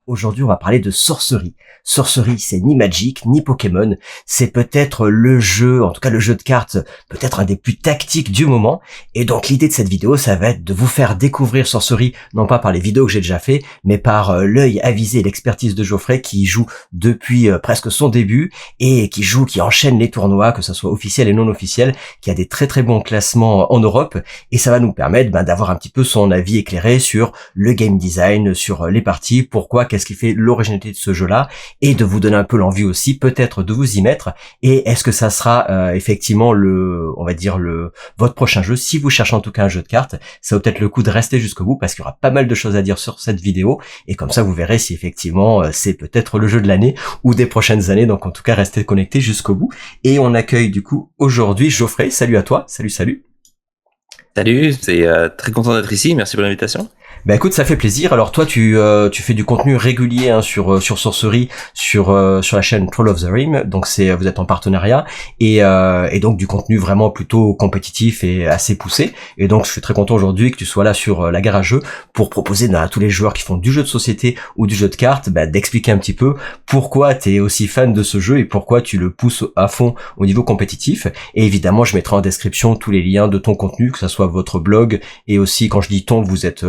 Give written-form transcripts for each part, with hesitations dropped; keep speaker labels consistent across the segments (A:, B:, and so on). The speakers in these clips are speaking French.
A: Aujourd'hui, on va parler de Sorcery. Sorcery, c'est ni Magic, ni Pokémon. C'est peut-être le jeu, en tout cas le jeu de cartes, peut-être un des plus tactiques du moment. Et donc, l'idée de cette vidéo, ça va être de vous faire découvrir Sorcery, non pas par les vidéos que j'ai déjà fait, mais par l'œil avisé et l'expertise de Geoffrey, qui joue depuis presque son début, et qui enchaîne les tournois, que ce soit officiel et non officiel, qui a des très très bons classements en Europe. Et ça va nous permettre d'avoir un petit peu son avis éclairé sur le game design, sur les parties, pourquoi, qu'est-ce qui fait l'originalité de ce jeu-là, et de vous donner un peu l'envie aussi, peut-être, de vous y mettre. Et est-ce que ça sera effectivement votre prochain jeu? Si vous cherchez en tout cas un jeu de cartes, ça vaut peut-être le coup de rester jusqu'au bout, parce qu'il y aura pas mal de choses à dire sur cette vidéo, et comme ça vous verrez si effectivement c'est peut-être le jeu de l'année ou des prochaines années. Donc en tout cas, restez connectés jusqu'au bout. Et on accueille du coup aujourd'hui Geoffrey. Salut à toi. Salut.
B: Salut, c'est très content d'être ici, merci pour l'invitation.
A: Bah écoute, ça fait plaisir. Alors toi, tu fais du contenu régulier sur Sorcery, sur la chaîne Troll of the Rim. Donc vous êtes en partenariat et donc du contenu vraiment plutôt compétitif et assez poussé. Et donc je suis très content aujourd'hui que tu sois là sur la Gare à Jeux pour proposer à tous les joueurs qui font du jeu de société ou du jeu de cartes, d'expliquer un petit peu pourquoi tu es aussi fan de ce jeu et pourquoi tu le pousses à fond au niveau compétitif. Et évidemment, je mettrai en description tous les liens de ton contenu, que ça soit votre blog et aussi, quand je dis ton, vous êtes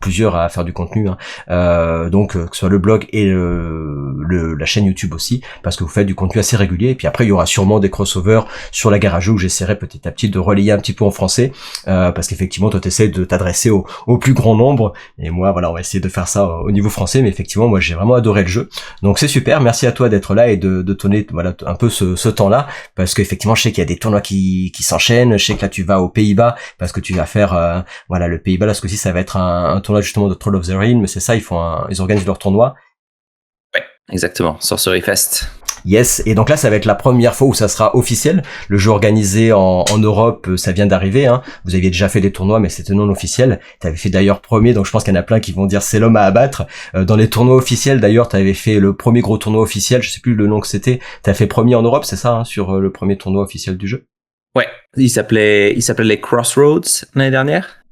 A: plusieurs à faire du contenu, donc que ce soit le blog et la chaîne YouTube aussi, parce que vous faites du contenu assez régulier. Et puis après, il y aura sûrement des crossovers sur la Gare à Jeux où j'essaierai petit à petit de relayer un petit peu en français, parce qu'effectivement, toi, t'essaies de t'adresser au plus grand nombre, et moi, voilà, on va essayer de faire ça au niveau français. Mais effectivement, moi, j'ai vraiment adoré le jeu, donc c'est super. Merci à toi d'être là et de donner un peu ce temps-là, parce qu'effectivement, je sais qu'il y a des tournois qui s'enchaînent. Je sais que là, tu vas aux Pays-Bas parce que tu vas faire le Pays-Bas là, ce coup-ci, ça va être un tournoi justement de Troll of the Ring, mais c'est ça, ils organisent leur tournoi.
B: Ouais, exactement, Sorcery Fest.
A: Yes, et donc là, ça va être la première fois où ça sera officiel. Le jeu organisé en Europe, ça vient d'arriver. Vous aviez déjà fait des tournois, mais c'était non officiel. T'avais fait d'ailleurs premier, donc je pense qu'il y en a plein qui vont dire c'est l'homme à abattre. Dans les tournois officiels, d'ailleurs, t'avais fait le premier gros tournoi officiel, je sais plus le nom que c'était. T'as fait premier en Europe, c'est ça, sur le premier tournoi officiel du jeu?
B: Ouais, il s'appelait les Crossroads l'année dernière.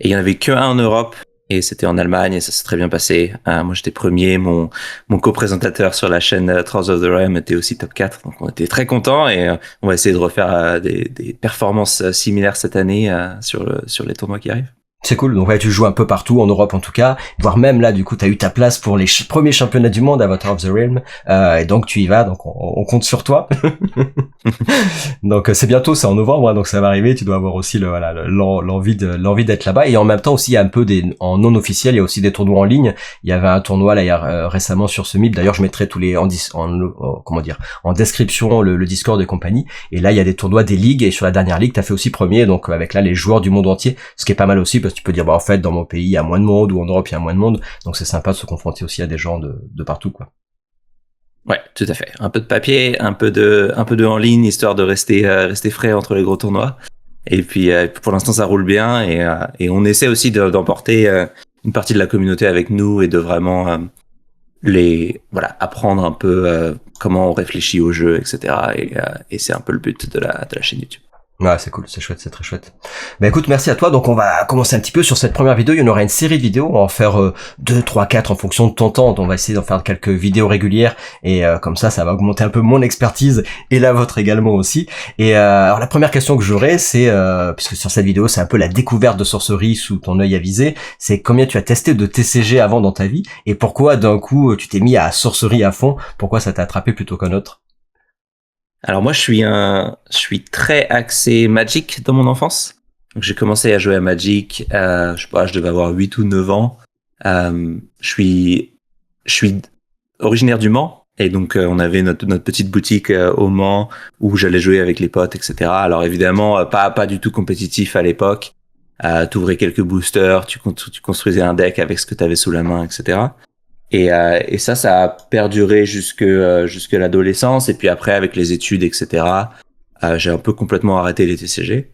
B: Et il y en avait qu'un en Europe, et c'était en Allemagne, et ça s'est très bien passé. Moi, j'étais premier, mon co-présentateur sur la chaîne Trolls of the Realm était aussi top 4, donc on était très contents, et on va essayer de refaire des performances similaires cette année sur les tournois qui arrivent.
A: C'est cool, donc tu joues un peu partout en Europe en tout cas, voire même là du coup t'as eu ta place pour les premiers championnats du monde Avatar of the Realm, et donc tu y vas, donc on compte sur toi. Donc c'est bientôt, c'est en novembre, donc ça va arriver. Tu dois avoir aussi l'envie d'être là-bas, et en même temps aussi il y a un peu en non officiel, il y a aussi des tournois en ligne. Il y avait un tournoi là récemment sur ce Meet, d'ailleurs je mettrai tous les en description le Discord et compagnie. Et là il y a des tournois des ligues, et sur la dernière ligue t'as fait aussi premier, donc avec là les joueurs du monde entier, ce qui est pas mal aussi, parce que tu peux dire en fait dans mon pays il y a moins de monde, ou en Europe il y a moins de monde, donc c'est sympa de se confronter aussi à des gens de partout, quoi.
B: Ouais, tout à fait. Un peu de papier, un peu de en ligne, histoire de rester frais entre les gros tournois. Et puis pour l'instant ça roule bien, et on essaie aussi d'emporter une partie de la communauté avec nous, et de vraiment apprendre un peu comment on réfléchit au jeu, etc. Et c'est un peu le but de la chaîne YouTube.
A: Ouais, c'est cool, c'est chouette, c'est très chouette. Écoute, merci à toi. Donc on va commencer un petit peu sur cette première vidéo. Il y en aura une série de vidéos. On va en faire 2, 3, 4 en fonction de ton temps. On va essayer d'en faire quelques vidéos régulières, et comme ça va augmenter un peu mon expertise et la vôtre également aussi. Et alors la première question que j'aurais, c'est puisque sur cette vidéo c'est un peu la découverte de Sorcery sous ton œil avisé, c'est combien tu as testé de TCG avant dans ta vie, et pourquoi d'un coup tu t'es mis à Sorcery à fond? Pourquoi ça t'a attrapé plutôt qu'un autre?
B: Alors moi, je suis très axé Magic dans mon enfance. Donc j'ai commencé à jouer à Magic, je devais avoir 8 ou 9 ans. Je suis originaire du Mans, et donc on avait notre petite boutique au Mans où j'allais jouer avec les potes, etc. Alors évidemment, pas du tout compétitif à l'époque. T'ouvrais quelques boosters, tu construisais un deck avec ce que t'avais sous la main, etc. Et ça a perduré jusque l'adolescence, et puis après avec les études, etc. J'ai un peu complètement arrêté les TCG,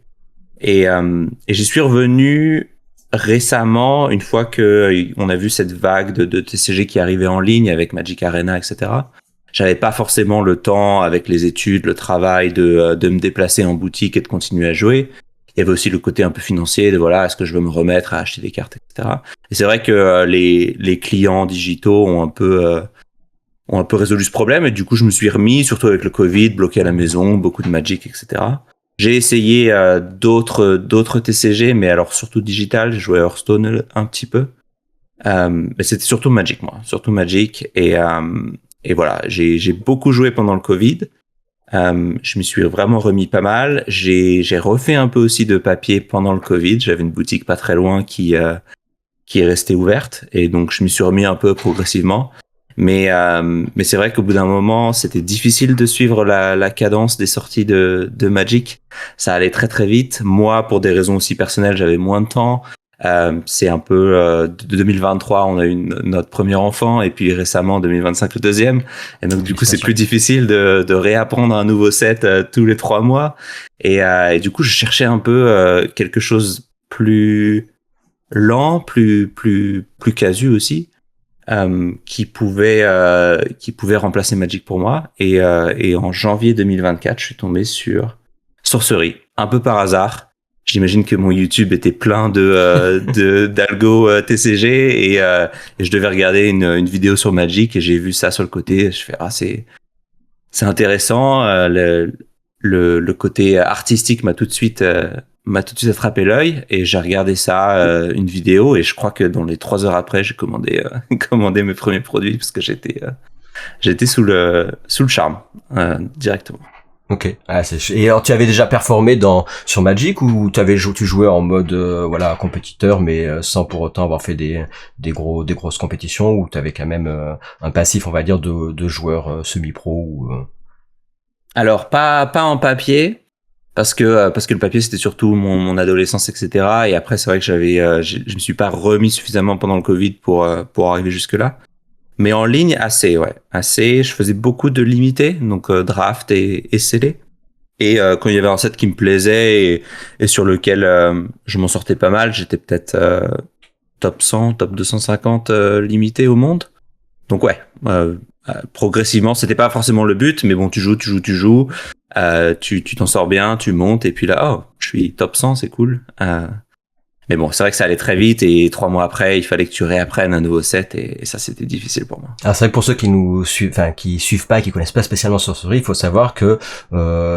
B: et j'y suis revenu récemment, une fois que on a vu cette vague de TCG qui arrivait en ligne avec Magic Arena, etc. J'avais pas forcément le temps, avec les études, le travail, de me déplacer en boutique et de continuer à jouer. il y avait aussi le côté un peu financier de voilà, est-ce que je veux me remettre à acheter des cartes, etc. Et c'est vrai que les clients digitaux ont un peu résolu ce problème, et du coup je me suis remis, surtout avec le Covid, bloqué à la maison, beaucoup de Magic, etc. J'ai essayé d'autres TCG, mais alors surtout digital. J'ai joué à Hearthstone un petit peu, mais c'était surtout Magic, moi, surtout Magic. Et voilà, j'ai beaucoup joué pendant le Covid. Je m'y suis vraiment remis pas mal. J'ai refait un peu aussi de papier pendant le Covid. J'avais une boutique pas très loin qui est restée ouverte, et donc je m'y suis remis un peu progressivement. Mais c'est vrai qu'au bout d'un moment, c'était difficile de suivre la cadence des sorties de Magic. Ça allait très très vite. Moi, pour des raisons aussi personnelles, j'avais moins de temps. C'est un peu de 2023, on a eu notre premier enfant, et puis récemment 2025 le deuxième. Et donc du coup, c'est plus difficile de réapprendre un nouveau set tous les 3 mois. Et du coup, je cherchais un peu quelque chose plus lent, plus casu aussi. Qui pouvait remplacer Magic pour moi, et en janvier 2024 je suis tombé sur Sorcery, un peu par hasard. J'imagine que mon YouTube était plein d'algo TCG, et je devais regarder une vidéo sur Magic, et j'ai vu ça sur le côté. Je fais c'est intéressant. Le côté artistique m'a tout de suite attrapé l'œil, et j'ai regardé ça, une vidéo, et je crois que dans les 3 heures après, j'ai commandé mes premiers produits, parce que j'étais sous le charme directement.
A: Ok. Et alors, tu avais déjà performé sur Magic, ou tu jouais en mode voilà, compétiteur, mais sans pour autant avoir fait des grosses compétitions, ou tu avais quand même un passif, on va dire, de joueur semi-pro ou
B: Alors pas en papier, parce que le papier c'était surtout mon adolescence, etc. Et après c'est vrai que je me suis pas remis suffisamment pendant le Covid pour arriver jusque là. Mais en ligne, assez. Je faisais beaucoup de limités, donc draft et scellé. Et quand il y avait un set qui me plaisait, et sur lequel je m'en sortais pas mal, j'étais peut-être top 100, top 250 limité au monde. Donc ouais, progressivement, c'était pas forcément le but, mais bon, tu joues, tu t'en sors bien, tu montes, et puis là, oh, je suis top 100, c'est cool. Mais bon, c'est vrai que ça allait très vite, et 3 mois après, il fallait que tu réapprennes un nouveau set, et ça, c'était difficile pour moi.
A: Alors c'est vrai que pour ceux qui nous suivent, qui suivent pas, qui connaissent pas spécialement Sorcery, il faut savoir que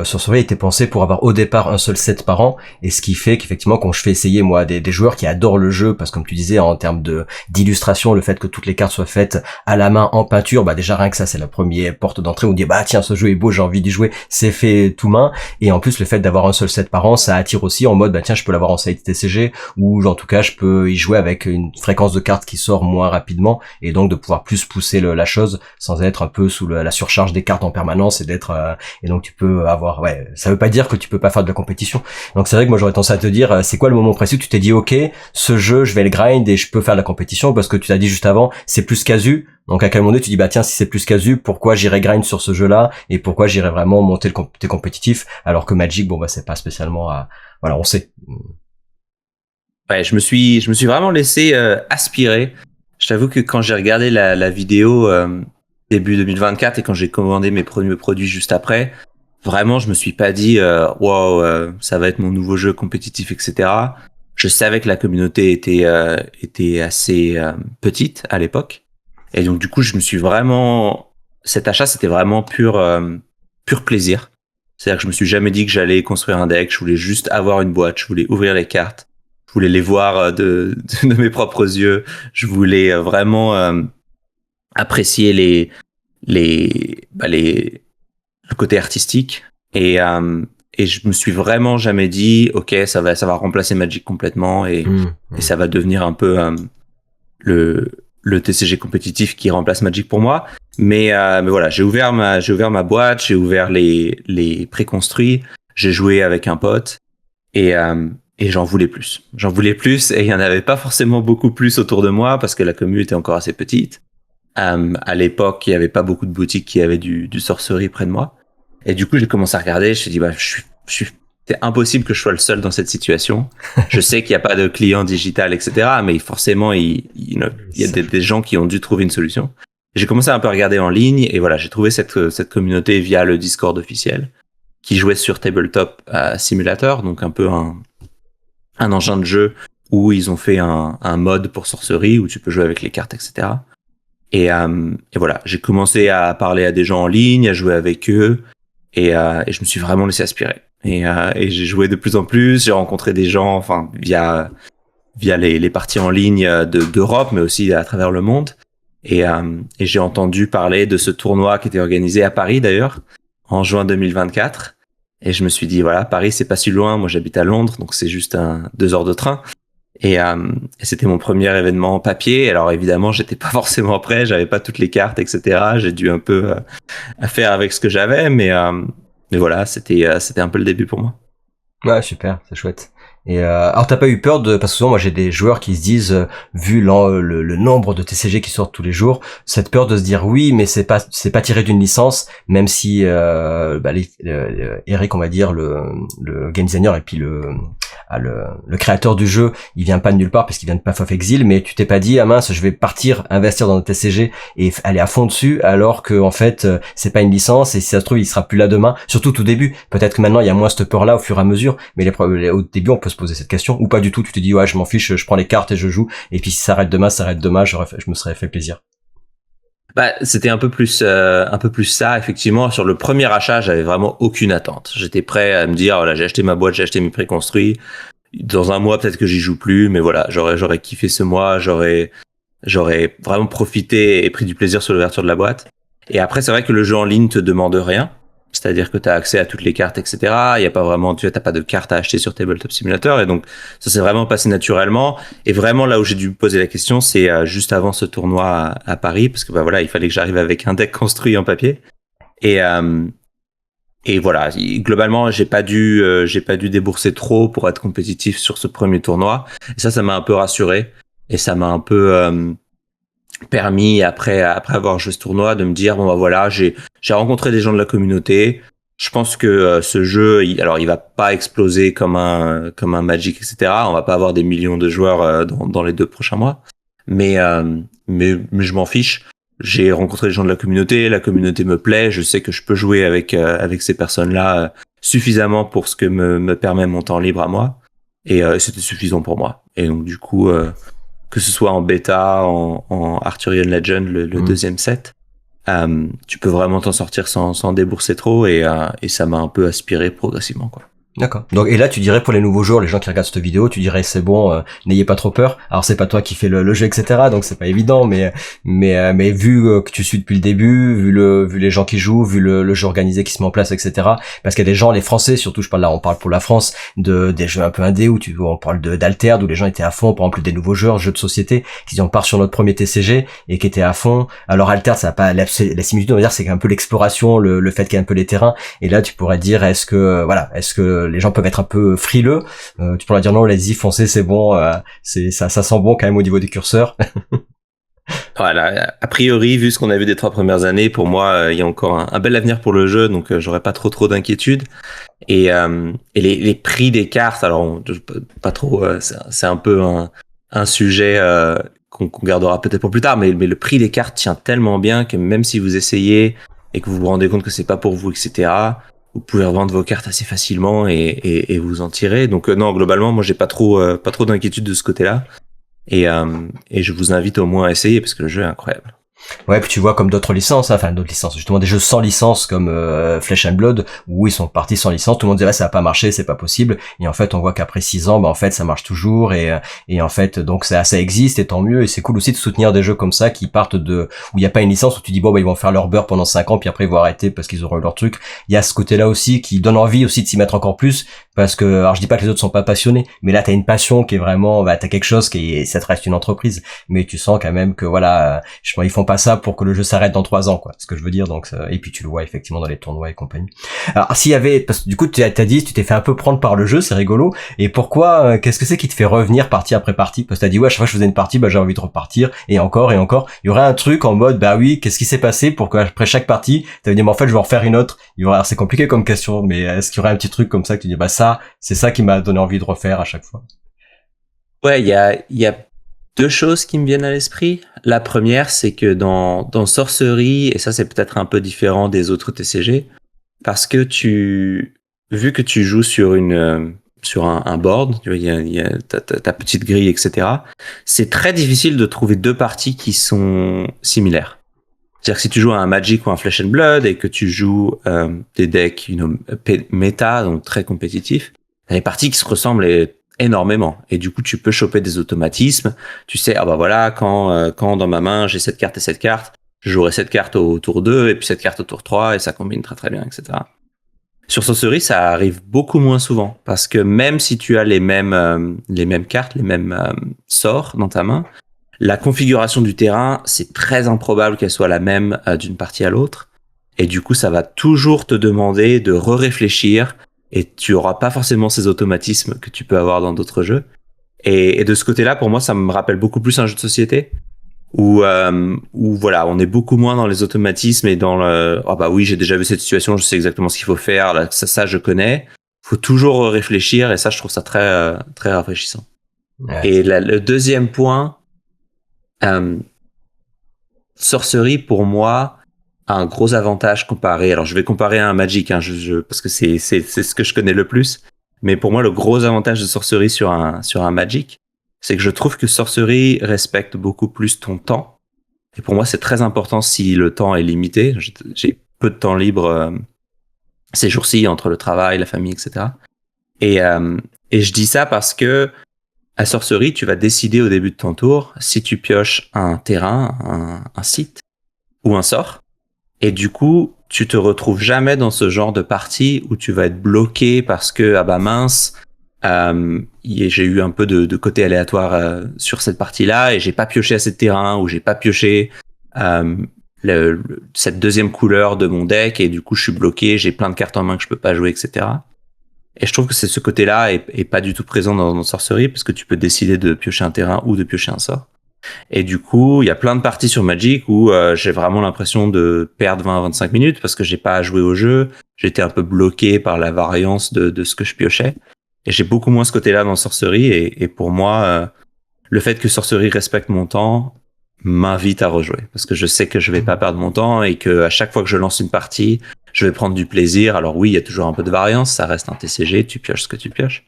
A: Sorcery était pensé pour avoir au départ un seul set par an, et ce qui fait qu'effectivement, quand je fais essayer moi des joueurs qui adorent le jeu, parce que comme tu disais, en termes d'illustration, le fait que toutes les cartes soient faites à la main en peinture, bah déjà rien que ça, c'est la première porte d'entrée où on dit bah tiens, ce jeu est beau, j'ai envie d'y jouer, c'est fait tout main. Et en plus, le fait d'avoir un seul set par an, ça attire aussi en mode bah tiens, je peux l'avoir en side TCG, ou en tout cas je peux y jouer avec une fréquence de cartes qui sort moins rapidement, et donc de pouvoir plus pousser la chose sans être un peu sous la surcharge des cartes en permanence, et donc tu peux avoir, ça veut pas dire que tu peux pas faire de la compétition. Donc c'est vrai que moi j'aurais tendance à te dire, c'est quoi le moment précis où tu t'es dit ok, ce jeu je vais le grind et je peux faire de la compétition, parce que tu t'as dit juste avant c'est plus casu. Donc à quel moment donné tu dis bah tiens, si c'est plus casu, pourquoi j'irais grind sur ce jeu-là, et pourquoi j'irais vraiment monter le côté compétitif, alors que Magic c'est pas spécialement on sait.
B: Ouais, je me suis vraiment laissé aspirer. Je t'avoue que quand j'ai regardé la vidéo début 2024, et quand j'ai commandé mes premiers produits juste après, vraiment je me suis pas dit wow, ça va être mon nouveau jeu compétitif, etc. Je savais que la communauté était assez petite à l'époque, et donc du coup cet achat c'était vraiment pur plaisir. C'est-à-dire que je me suis jamais dit que j'allais construire un deck. Je voulais juste avoir une boîte, je voulais ouvrir les cartes, je voulais les voir de mes propres yeux. Je voulais vraiment apprécier le côté artistique, et je me suis vraiment jamais dit ok, ça va remplacer Magic complètement, et ça va devenir un peu le TCG compétitif qui remplace Magic pour moi. Mais voilà, j'ai ouvert ma boîte, j'ai ouvert les préconstruits, j'ai joué avec un pote, et j'en voulais plus. Et il y en avait pas forcément beaucoup plus autour de moi, parce que la commu était encore assez petite. À l'époque, il y avait pas beaucoup de boutiques qui avaient du Sorcery près de moi. Et du coup, j'ai commencé à regarder, je me suis dit c'est impossible que je sois le seul dans cette situation. Je sais qu'il n'y a pas de client digital, etc. Mais forcément, il y a des gens qui ont dû trouver une solution. J'ai commencé à un peu à regarder en ligne, et voilà, j'ai trouvé cette communauté via le Discord officiel, qui jouait sur Tabletop Simulator, donc un peu un engin de jeu où ils ont fait un mode pour sorcerie où tu peux jouer avec les cartes, etc. Et voilà, j'ai commencé à parler à des gens en ligne, à jouer avec eux, et je me suis vraiment laissé aspirer. Et j'ai joué de plus en plus, j'ai rencontré des gens, enfin via les parties en ligne d'Europe, mais aussi à travers le monde. Et j'ai entendu parler de ce tournoi qui était organisé à Paris d'ailleurs, en juin 2024. Et je me suis dit, voilà, Paris, c'est pas si loin. Moi, j'habite à Londres, donc c'est juste 2 heures de train. Et c'était mon premier événement papier. Alors évidemment, j'étais pas forcément prêt, j'avais pas toutes les cartes, etc. J'ai dû un peu faire avec ce que j'avais, mais voilà, c'était un peu le début pour moi.
A: Ouais, super, c'est chouette. Et alors t'as pas eu peur de, parce que souvent moi j'ai des joueurs qui se disent vu le nombre de TCG qui sortent tous les jours, cette peur de se dire oui mais c'est pas tiré d'une licence, même si Eric, on va dire le game designer et puis le créateur du jeu, il vient pas de nulle part parce qu'il vient de Path of Exile, mais tu t'es pas dit ah mince je vais partir investir dans un TCG et aller à fond dessus alors que en fait c'est pas une licence et si ça se trouve il sera plus là demain, surtout tout début. Peut-être que maintenant il y a moins cette peur là au fur et à mesure, mais au début on peut se poser cette question, ou pas du tout, tu te dis ouais je m'en fiche, je prends les cartes et je joue, et puis si ça arrête demain, je me serais fait plaisir.
B: Bah, c'était un peu plus ça, effectivement. Sur le premier achat, j'avais vraiment aucune attente. J'étais prêt à me dire, voilà, j'ai acheté ma boîte, j'ai acheté mes préconstruits. Dans un mois, peut-être que j'y joue plus, mais voilà, j'aurais kiffé ce mois, j'aurais vraiment profité et pris du plaisir sur l'ouverture de la boîte. Et après, c'est vrai que le jeu en ligne te demande rien. C'est-à-dire que tu as accès à toutes les cartes, etc. Il y a pas vraiment, tu n'as pas de cartes à acheter sur Tabletop Simulator. Et donc, ça s'est vraiment passé naturellement. Et vraiment, là où j'ai dû me poser la question, c'est juste avant ce tournoi à Paris, parce que bah voilà, il fallait que j'arrive avec un deck construit en papier. Et voilà, globalement, j'ai pas dû débourser trop pour être compétitif sur ce premier tournoi. Et ça m'a un peu rassuré. Et ça m'a un peu permis après avoir joué ce tournoi de me dire bon bah voilà, j'ai rencontré des gens de la communauté. Je pense que ce jeu, il va pas exploser comme un Magic, etc. On va pas avoir des millions de joueurs dans les 2 prochains mois, mais je m'en fiche. J'ai rencontré des gens de la communauté me plaît, je sais que je peux jouer avec ces personnes-là suffisamment pour ce que me permet mon temps libre à moi, et c'était suffisant pour moi. Et donc du coup que ce soit en bêta, en Arthurian Legend, le deuxième set, tu peux vraiment t'en sortir sans débourser trop, et ça m'a un peu aspiré progressivement, quoi.
A: D'accord. Donc et là tu dirais pour les nouveaux joueurs, les gens qui regardent cette vidéo, tu dirais c'est bon, n'ayez pas trop peur. Alors c'est pas toi qui fais le jeu, etc. Donc c'est pas évident, mais vu que tu suis depuis le début, vu les gens qui jouent, vu le jeu organisé qui se met en place, etc. Parce qu'il y a des gens, les Français surtout, on parle pour la France, des jeux un peu indés où on parle d'Alterd où les gens étaient à fond, par exemple des nouveaux joueurs, jeux de société, qui disent on part sur notre premier TCG et qui étaient à fond. Alors Alterd ça a pas la similitude, on va dire c'est un peu l'exploration, le fait qu'il y ait un peu les terrains. Et là tu pourrais dire est-ce que les gens peuvent être un peu frileux, tu pourrais dire non, allez-y, foncez, c'est bon, ça sent bon quand même au niveau du curseur.
B: Voilà, a priori, vu ce qu'on a vu des 3 premières années, pour moi, il y a encore un bel avenir pour le jeu, donc j'aurais pas trop d'inquiétude. Et les prix des cartes, alors pas trop, c'est un peu un sujet qu'on gardera peut-être pour plus tard, mais le prix des cartes tient tellement bien que même si vous essayez et que vous vous rendez compte que c'est pas pour vous, etc., vous pouvez revendre vos cartes assez facilement et vous en tirer. Donc non, globalement, moi j'ai pas trop d'inquiétude de ce côté-là. Et je vous invite au moins à essayer parce que le jeu est incroyable.
A: Ouais, puis tu vois comme d'autres licences, justement des jeux sans licence comme Flesh and Blood, où ils sont partis sans licence, tout le monde disait ça va pas marcher, c'est pas possible, et en fait on voit qu'après 6 ans, en fait ça marche toujours, et en fait donc ça existe, et tant mieux, et c'est cool aussi de soutenir des jeux comme ça qui partent où il y a pas une licence, où tu dis bon ils vont faire leur beurre pendant 5 ans, puis après ils vont arrêter parce qu'ils auront eu leur truc. Il y a ce côté-là aussi qui donne envie aussi de s'y mettre encore plus, parce que, alors je dis pas que les autres sont pas passionnés, mais là t'as une passion qui est vraiment, t'as quelque chose ça te reste une entreprise, mais tu sens quand même que voilà, je pense ils font pas ça pour que le jeu s'arrête dans 3 ans, quoi. Ce que je veux dire, donc, et puis tu le vois effectivement dans les tournois et compagnie. Alors, parce que du coup, tu t'es fait un peu prendre par le jeu, c'est rigolo. Et pourquoi, qu'est-ce que c'est qui te fait revenir partie après partie? Parce que t'as dit, ouais, à chaque fois que je faisais une partie, j'ai envie de repartir, et encore, et encore. Il y aurait un truc en mode, oui, qu'est-ce qui s'est passé pour qu'après chaque partie, t'avais dit, mais en fait, je vais en refaire une autre. Alors, c'est compliqué comme question, mais est-ce qu'il y aurait un petit truc comme ça que tu dis, c'est ça qui m'a donné envie de refaire à chaque fois?
B: Ouais, il y a 2 choses qui me viennent à l'esprit. La première, c'est que dans Sorcery, et ça c'est peut-être un peu différent des autres TCG, parce que vu que tu joues sur sur un board, tu vois, il y a ta petite grille, etc. C'est très difficile de trouver deux parties qui sont similaires. C'est-à-dire que si tu joues à un Magic ou un Flesh and Blood et que tu joues des decks méta, donc très compétitifs, il y a des parties qui se ressemblent énormément. Et du coup, tu peux choper des automatismes. Tu sais, ah bah voilà, quand dans ma main, j'ai cette carte et cette carte, je jouerai cette carte au tour 2 et puis cette carte au tour 3 et ça combine très très bien, etc. Sur Sorcery, ça arrive beaucoup moins souvent parce que même si tu as les mêmes cartes, les mêmes sorts dans ta main, la configuration du terrain, c'est très improbable qu'elle soit la même d'une partie à l'autre. Et du coup, ça va toujours te demander de réfléchir et tu auras pas forcément ces automatismes que tu peux avoir dans d'autres jeux. Et de ce côté-là, pour moi, ça me rappelle beaucoup plus un jeu de société où voilà, on est beaucoup moins dans les automatismes et dans le ah bah oui, j'ai déjà vu cette situation, je sais exactement ce qu'il faut faire, là, ça je connais. Faut toujours réfléchir et ça, je trouve ça très très rafraîchissant. Ouais. Et le deuxième point, Sorcery pour moi a un gros avantage comparé. Alors je vais comparer à un Magic, hein, parce que c'est ce que je connais le plus. Mais pour moi, le gros avantage de Sorcery sur un Magic, c'est que je trouve que Sorcery respecte beaucoup plus ton temps. Et pour moi, c'est très important si le temps est limité. J'ai peu de temps libre ces jours-ci entre le travail, la famille, etc. Et je dis ça parce que à Sorcery, tu vas décider au début de ton tour si tu pioches un terrain, un site ou un sort. Et du coup, tu te retrouves jamais dans ce genre de partie où tu vas être bloqué parce que, ah bah mince, j'ai eu un peu de côté aléatoire sur cette partie-là et j'ai pas pioché assez de terrain ou j'ai pas pioché cette deuxième couleur de mon deck et du coup je suis bloqué, j'ai plein de cartes en main que je peux pas jouer, etc. Et je trouve que ce côté-là est pas du tout présent dans Sorcery parce que tu peux décider de piocher un terrain ou de piocher un sort. Et du coup, il y a plein de parties sur Magic où j'ai vraiment l'impression de perdre 20 à 25 minutes parce que j'ai pas à jouer au jeu, j'étais un peu bloqué par la variance de ce que je piochais. Et j'ai beaucoup moins ce côté-là dans Sorcery et pour moi, le fait que Sorcery respecte mon temps m'invite à rejouer parce que je sais que je vais pas perdre mon temps et que à chaque fois que je lance une partie, je vais prendre du plaisir. Alors oui, il y a toujours un peu de variance, ça reste un TCG, tu pioches ce que tu pioches.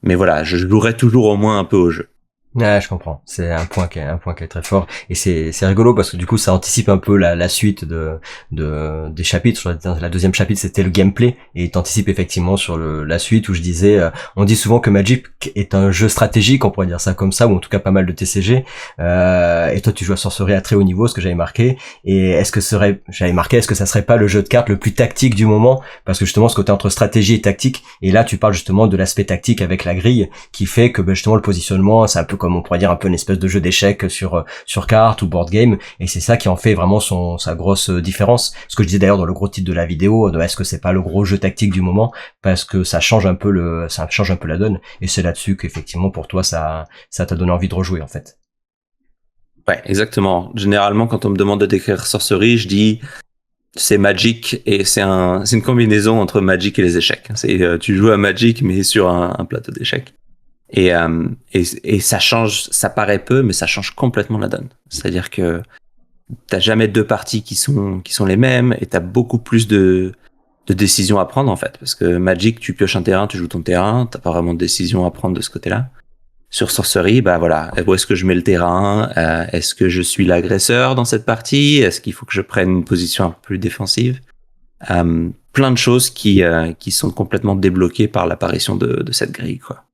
B: Mais voilà, je jouerai toujours au moins un peu au jeu.
A: Ouais, je comprends. C'est un point qui est très fort et c'est rigolo parce que du coup ça anticipe un peu la suite des chapitres. La deuxième chapitre c'était le gameplay et t'anticipes effectivement sur la suite où je disais on dit souvent que Magic est un jeu stratégique, on pourrait dire ça comme ça, ou en tout cas pas mal de TCG. Et toi tu joues à Sorcery à très haut niveau, ce que j'avais marqué. Et est-ce que ça serait pas le jeu de cartes le plus tactique du moment, parce que justement ce côté entre stratégie et tactique. Et là tu parles justement de l'aspect tactique avec la grille qui fait que justement le positionnement c'est un peu comme on pourrait dire un peu une espèce de jeu d'échecs sur carte ou board game, et c'est ça qui en fait vraiment sa grosse différence. Ce que je disais d'ailleurs dans le gros titre de la vidéo, est-ce que c'est pas le gros jeu tactique du moment, parce que ça change un peu la donne, et c'est là-dessus qu'effectivement pour toi ça t'a donné envie de rejouer en fait.
B: Ouais, exactement. Généralement quand on me demande de décrire Sorcery, je dis c'est Magic et c'est une combinaison entre Magic et les échecs. Tu joues à Magic mais sur un plateau d'échecs. Et ça change, ça paraît peu, mais ça change complètement la donne. C'est-à-dire que t'as jamais deux parties qui sont les mêmes et t'as beaucoup plus de décisions à prendre en fait. Parce que Magic, tu pioches un terrain, tu joues ton terrain, t'as pas vraiment de décision à prendre de ce côté-là. Sur Sorcery, bah voilà, où est-ce que je mets le terrain? Est-ce que je suis l'agresseur dans cette partie? Est-ce qu'il faut que je prenne une position un peu plus défensive? Plein de choses qui sont complètement débloquées par l'apparition de cette grille, quoi.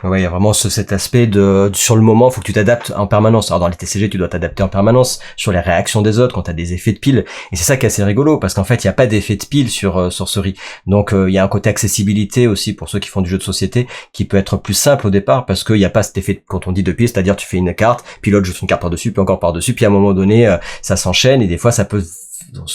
A: Ouais, il y a vraiment cet aspect sur le moment, faut que tu t'adaptes en permanence. Alors dans les TCG, tu dois t'adapter en permanence sur les réactions des autres quand t'as des effets de pile. Et c'est ça qui est assez rigolo, parce qu'en fait, il n'y a pas d'effet de pile sur Sorcery. Donc il y a un côté accessibilité aussi pour ceux qui font du jeu de société qui peut être plus simple au départ, parce qu'il n'y a pas cet effet quand on dit de pile, c'est-à-dire tu fais une carte, puis l'autre joue une carte par-dessus, puis encore par-dessus, puis à un moment donné, ça s'enchaîne et des fois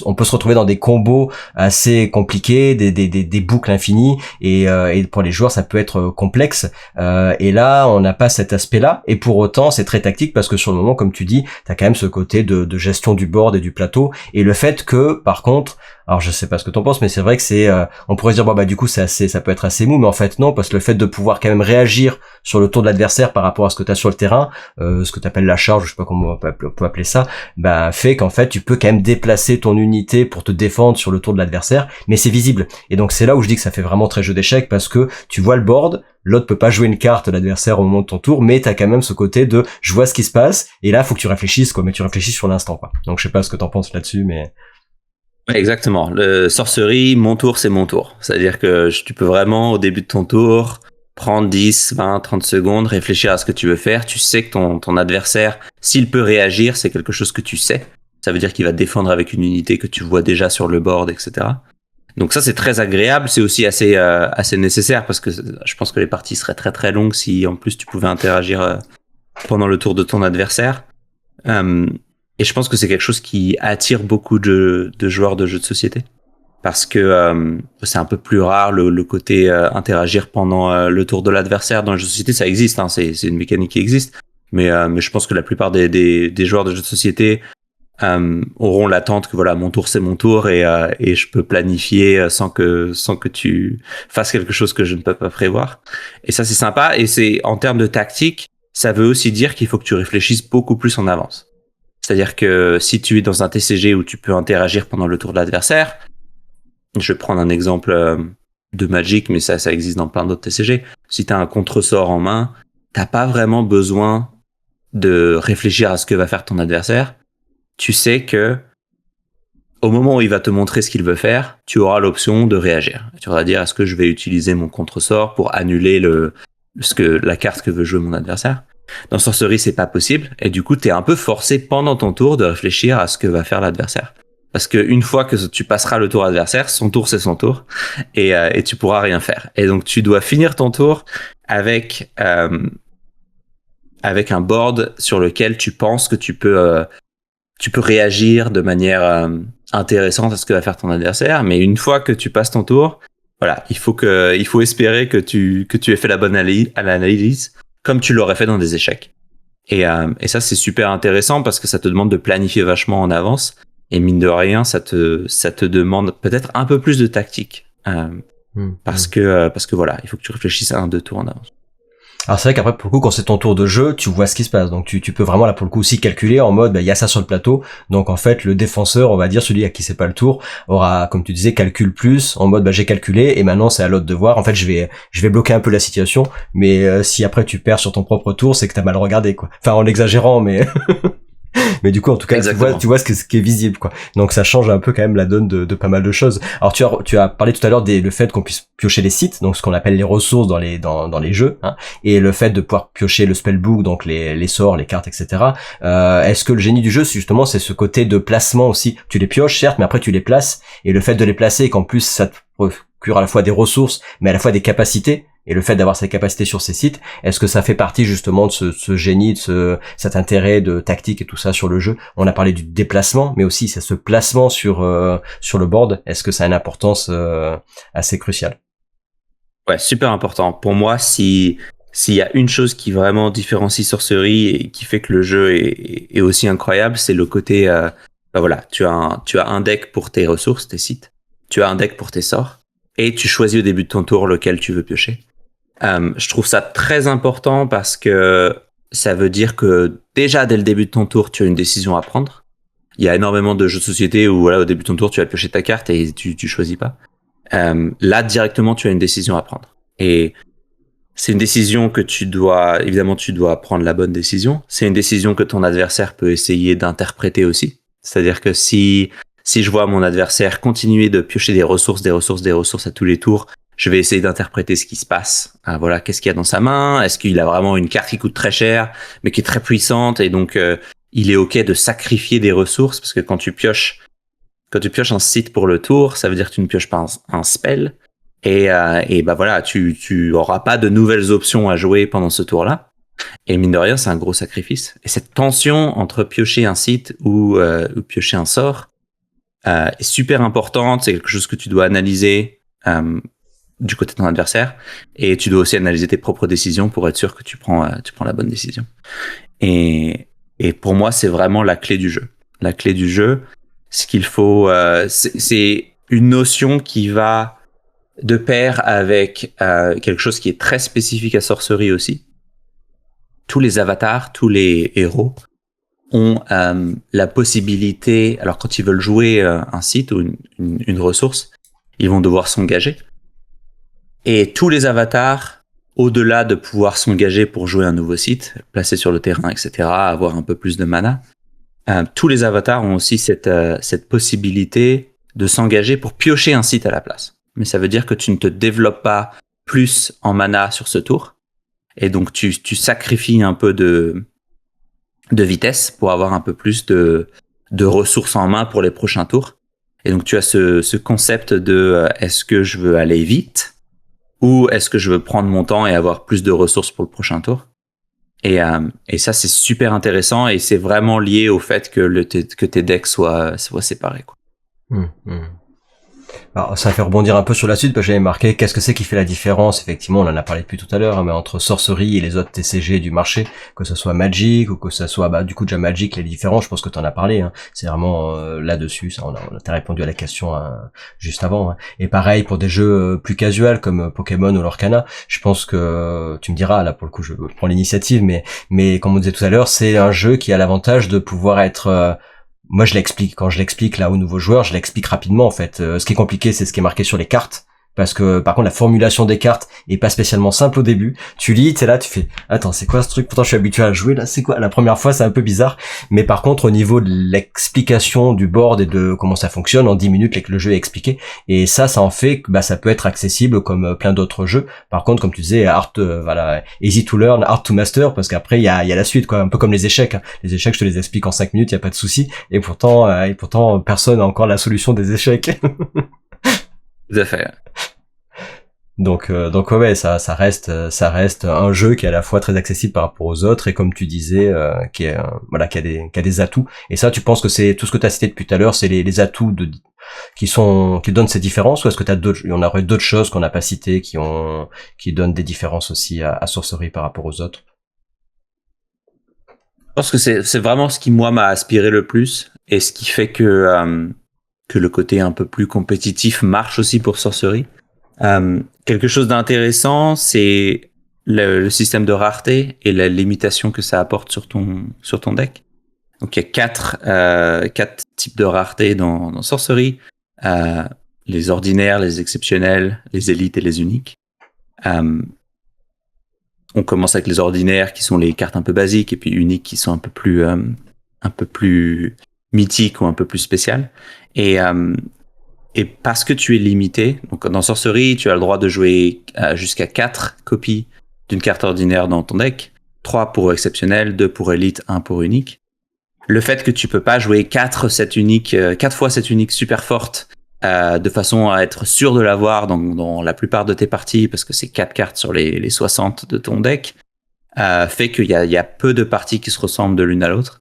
A: on peut se retrouver dans des combos assez compliqués, des boucles infinies, et pour les joueurs ça peut être complexe, et là on n'a pas cet aspect-là, et pour autant c'est très tactique parce que sur le moment, comme tu dis, t'as quand même ce côté de gestion du board et du plateau, et le fait que par contre, alors je sais pas ce que t'en penses, mais c'est vrai que on pourrait se dire bah du coup ça peut être assez mou, mais en fait non, parce que le fait de pouvoir quand même réagir sur le tour de l'adversaire par rapport à ce que t'as sur le terrain, ce que t'appelles la charge, je sais pas comment on peut appeler ça, bah fait qu'en fait tu peux quand même déplacer placer ton unité pour te défendre sur le tour de l'adversaire, mais c'est visible. Et donc c'est là où je dis que ça fait vraiment très jeu d'échecs, parce que tu vois le board, l'autre peut pas jouer une carte, l'adversaire, au moment de ton tour, mais t'as quand même ce côté de je vois ce qui se passe, et là faut que tu réfléchisses, quoi, mais tu réfléchis sur l'instant, quoi. Donc je sais pas ce que t'en penses là-dessus, mais...
B: Ouais, exactement. Le sorcerie, mon tour, c'est mon tour. C'est-à-dire que tu peux vraiment, au début de ton tour, prendre 10, 20, 30 secondes, réfléchir à ce que tu veux faire. Tu sais que ton adversaire, s'il peut réagir, c'est quelque chose que tu sais. Ça veut dire qu'il va te défendre avec une unité que tu vois déjà sur le board, etc. Donc ça, c'est très agréable. C'est aussi assez nécessaire parce que je pense que les parties seraient très très longues si en plus tu pouvais interagir pendant le tour de ton adversaire. Et je pense que c'est quelque chose qui attire beaucoup de joueurs de jeux de société. Parce que c'est un peu plus rare le côté interagir pendant le tour de l'adversaire. Dans les jeux de société, ça existe, hein, c'est une mécanique qui existe. Mais je pense que la plupart des joueurs de jeux de société auront l'attente que voilà, mon tour c'est mon tour et je peux planifier sans que tu fasses quelque chose que je ne peux pas prévoir. Et ça, c'est sympa. Et c'est en termes de tactique, ça veut aussi dire qu'il faut que tu réfléchisses beaucoup plus en avance. C'est-à-dire que si tu es dans un TCG où tu peux interagir pendant le tour de l'adversaire, je vais prendre un exemple de Magic, mais ça existe dans plein d'autres TCG. Si tu as un contre-sort en main, t'as pas vraiment besoin de réfléchir à ce que va faire ton adversaire. Tu sais que au moment où il va te montrer ce qu'il veut faire, tu auras l'option de réagir. Tu vas dire, est-ce que je vais utiliser mon contre-sort pour annuler la carte que veut jouer mon adversaire? Dans Sorcery, c'est pas possible. Et du coup, t'es un peu forcé pendant ton tour de réfléchir à ce que va faire l'adversaire. Parce que une fois que tu passeras le tour adversaire, son tour, c'est son tour. Et tu pourras rien faire. Et donc, tu dois finir ton tour avec un board sur lequel tu penses que tu peux réagir de manière intéressante à ce que va faire ton adversaire. Mais une fois que tu passes ton tour, voilà, il faut espérer que tu aies fait la bonne analyse comme tu l'aurais fait dans des échecs. Et ça, c'est super intéressant parce que ça te demande de planifier vachement en avance. Et mine de rien, ça te demande peut-être un peu plus de tactique. Parce que voilà, il faut que tu réfléchisses à 1-2 tours en avance.
A: Alors c'est vrai qu'après, pour le coup, quand c'est ton tour de jeu, tu vois ce qui se passe. Donc tu peux vraiment là pour le coup aussi calculer en mode, il y a ça sur le plateau. Donc en fait, le défenseur, on va dire celui à qui c'est pas le tour, aura, comme tu disais, calcul plus en mode, j'ai calculé et maintenant c'est à l'autre de voir. En fait, je vais bloquer un peu la situation. Mais si après tu perds sur ton propre tour, c'est que t'as mal regardé, quoi. Enfin, en l'exagérant, mais mais du coup, en tout cas, tu vois ce qui est visible, quoi. Donc ça change un peu quand même la donne de pas mal de choses. Alors tu as parlé tout à l'heure le fait qu'on puisse piocher les sites, donc ce qu'on appelle les ressources dans les jeux, hein, et le fait de pouvoir piocher le spellbook, donc les sorts, les cartes, etc. Est-ce que le génie du jeu, justement, c'est ce côté de placement aussi? Tu les pioches, certes, mais après tu les places, et le fait de les placer, et qu'en plus ça te procure à la fois des ressources, mais à la fois des capacités, et le fait d'avoir ces capacités sur ces sites, est-ce que ça fait partie justement de ce génie, de cet intérêt de tactique et tout ça sur le jeu? On a parlé du déplacement, mais aussi c'est ce placement sur le board. Est-ce que ça a une importance assez cruciale?
B: Ouais, super important. Pour moi, s'il y a une chose qui vraiment différencie Sorcery et qui fait que le jeu est aussi incroyable, c'est le côté, voilà, tu as un deck pour tes ressources, tes sites, tu as un deck pour tes sorts, et tu choisis au début de ton tour lequel tu veux piocher. Je trouve ça très important parce que ça veut dire que déjà dès le début de ton tour, tu as une décision à prendre. Il y a énormément de jeux de société où voilà, au début de ton tour, tu vas piocher ta carte et tu choisis pas. Là, directement, tu as une décision à prendre. Et c'est une décision que tu dois prendre la bonne décision. C'est une décision que ton adversaire peut essayer d'interpréter aussi. C'est-à-dire que si je vois mon adversaire continuer de piocher des ressources à tous les tours, je vais essayer d'interpréter ce qui se passe. Voilà, qu'est-ce qu'il y a dans sa main? Est-ce qu'il a vraiment une carte qui coûte très cher, mais qui est très puissante, et donc il est OK de sacrifier des ressources, parce que quand tu pioches un site pour le tour, ça veut dire que tu ne pioches pas un spell, et bah voilà, tu auras pas de nouvelles options à jouer pendant ce tour-là. Et mine de rien, c'est un gros sacrifice. Et cette tension entre piocher un site ou piocher un sort est super importante. C'est quelque chose que tu dois analyser du côté de ton adversaire, et tu dois aussi analyser tes propres décisions pour être sûr que tu prends la bonne décision. Et pour moi, c'est vraiment la clé du jeu. La clé du jeu, ce qu'il faut, c'est une notion qui va de pair avec quelque chose qui est très spécifique à Sorcery aussi. Tous les avatars, tous les héros ont la possibilité, alors quand ils veulent jouer un site ou une ressource, ils vont devoir s'engager. Et tous les avatars, au-delà de pouvoir s'engager pour jouer un nouveau site, placer sur le terrain, etc., avoir un peu plus de mana, tous les avatars ont aussi cette possibilité de s'engager pour piocher un site à la place. Mais ça veut dire que tu ne te développes pas plus en mana sur ce tour. Et donc, tu sacrifies un peu de vitesse pour avoir un peu plus de ressources en main pour les prochains tours. Et donc, tu as ce concept de est-ce que je veux aller vite ou est-ce que je veux prendre mon temps et avoir plus de ressources pour le prochain tour. Et ça, c'est super intéressant et c'est vraiment lié au fait que tes decks soient séparés, quoi.
A: Alors, ça fait rebondir un peu sur la suite, parce que j'avais marqué qu'est-ce que c'est qui fait la différence. Effectivement, on en a parlé depuis tout à l'heure, hein, mais entre Sorcery et les autres TCG du marché, que ce soit Magic ou que ce soit, du coup, déjà Magic, les différences, je pense que tu en as parlé. Hein, c'est vraiment là-dessus. Ça, on a répondu à la question juste avant. Hein. Et pareil pour des jeux plus casuals comme Pokémon ou Lorcana. Je pense que tu me diras là pour le coup, je prends l'initiative, mais comme on disait tout à l'heure, c'est un jeu qui a l'avantage de pouvoir être moi, quand je l'explique là aux nouveaux joueurs, je l'explique rapidement en fait. Ce qui est compliqué, c'est ce qui est marqué sur les cartes, parce que par contre la formulation des cartes est pas spécialement simple au début. Tu lis, t'es là, tu fais attends, c'est quoi ce truc? Pourtant je suis habitué à jouer là, c'est quoi? La première fois c'est un peu bizarre, mais par contre au niveau de l'explication du board et de comment ça fonctionne, en 10 minutes le jeu est expliqué, et ça en fait que ça peut être accessible comme plein d'autres jeux. Par contre, comme tu disais, easy to learn, hard to master, parce qu'après il y a la suite quoi, un peu comme les échecs. Hein. Les échecs, je te les explique en 5 minutes, il y a pas de souci, et pourtant personne n'a encore la solution des échecs.
B: Tout à fait.
A: Donc ouais, ça reste un jeu qui est à la fois très accessible par rapport aux autres et comme tu disais, qui a des atouts. Et ça, tu penses que c'est tout ce que tu as cité depuis tout à l'heure, c'est les atouts qui donnent ces différences, ou est-ce que il y en aurait d'autres choses qu'on n'a pas citées qui donnent des différences aussi à Sorcery par rapport aux autres?
B: Je pense que c'est vraiment ce qui moi m'a aspiré le plus et ce qui fait que le côté un peu plus compétitif marche aussi pour Sorcery. Quelque chose d'intéressant, c'est le système de rareté et la limitation que ça apporte sur ton deck. Donc il y a quatre types de rareté dans Sorcery. Les ordinaires, les exceptionnels, les élites et les uniques. On commence avec les ordinaires qui sont les cartes un peu basiques et puis uniques qui sont un peu plus mythiques ou un peu plus spéciales. Et parce que tu es limité, donc dans Sorcery, tu as le droit de jouer jusqu'à 4 copies d'une carte ordinaire dans ton deck, 3 pour exceptionnel, 2 pour élite, 1 pour unique. Le fait que tu peux pas jouer 4 fois cette unique super forte de façon à être sûr de l'avoir dans la plupart de tes parties, parce que c'est 4 cartes sur les 60 de ton deck, fait qu'il y a peu de parties qui se ressemblent de l'une à l'autre.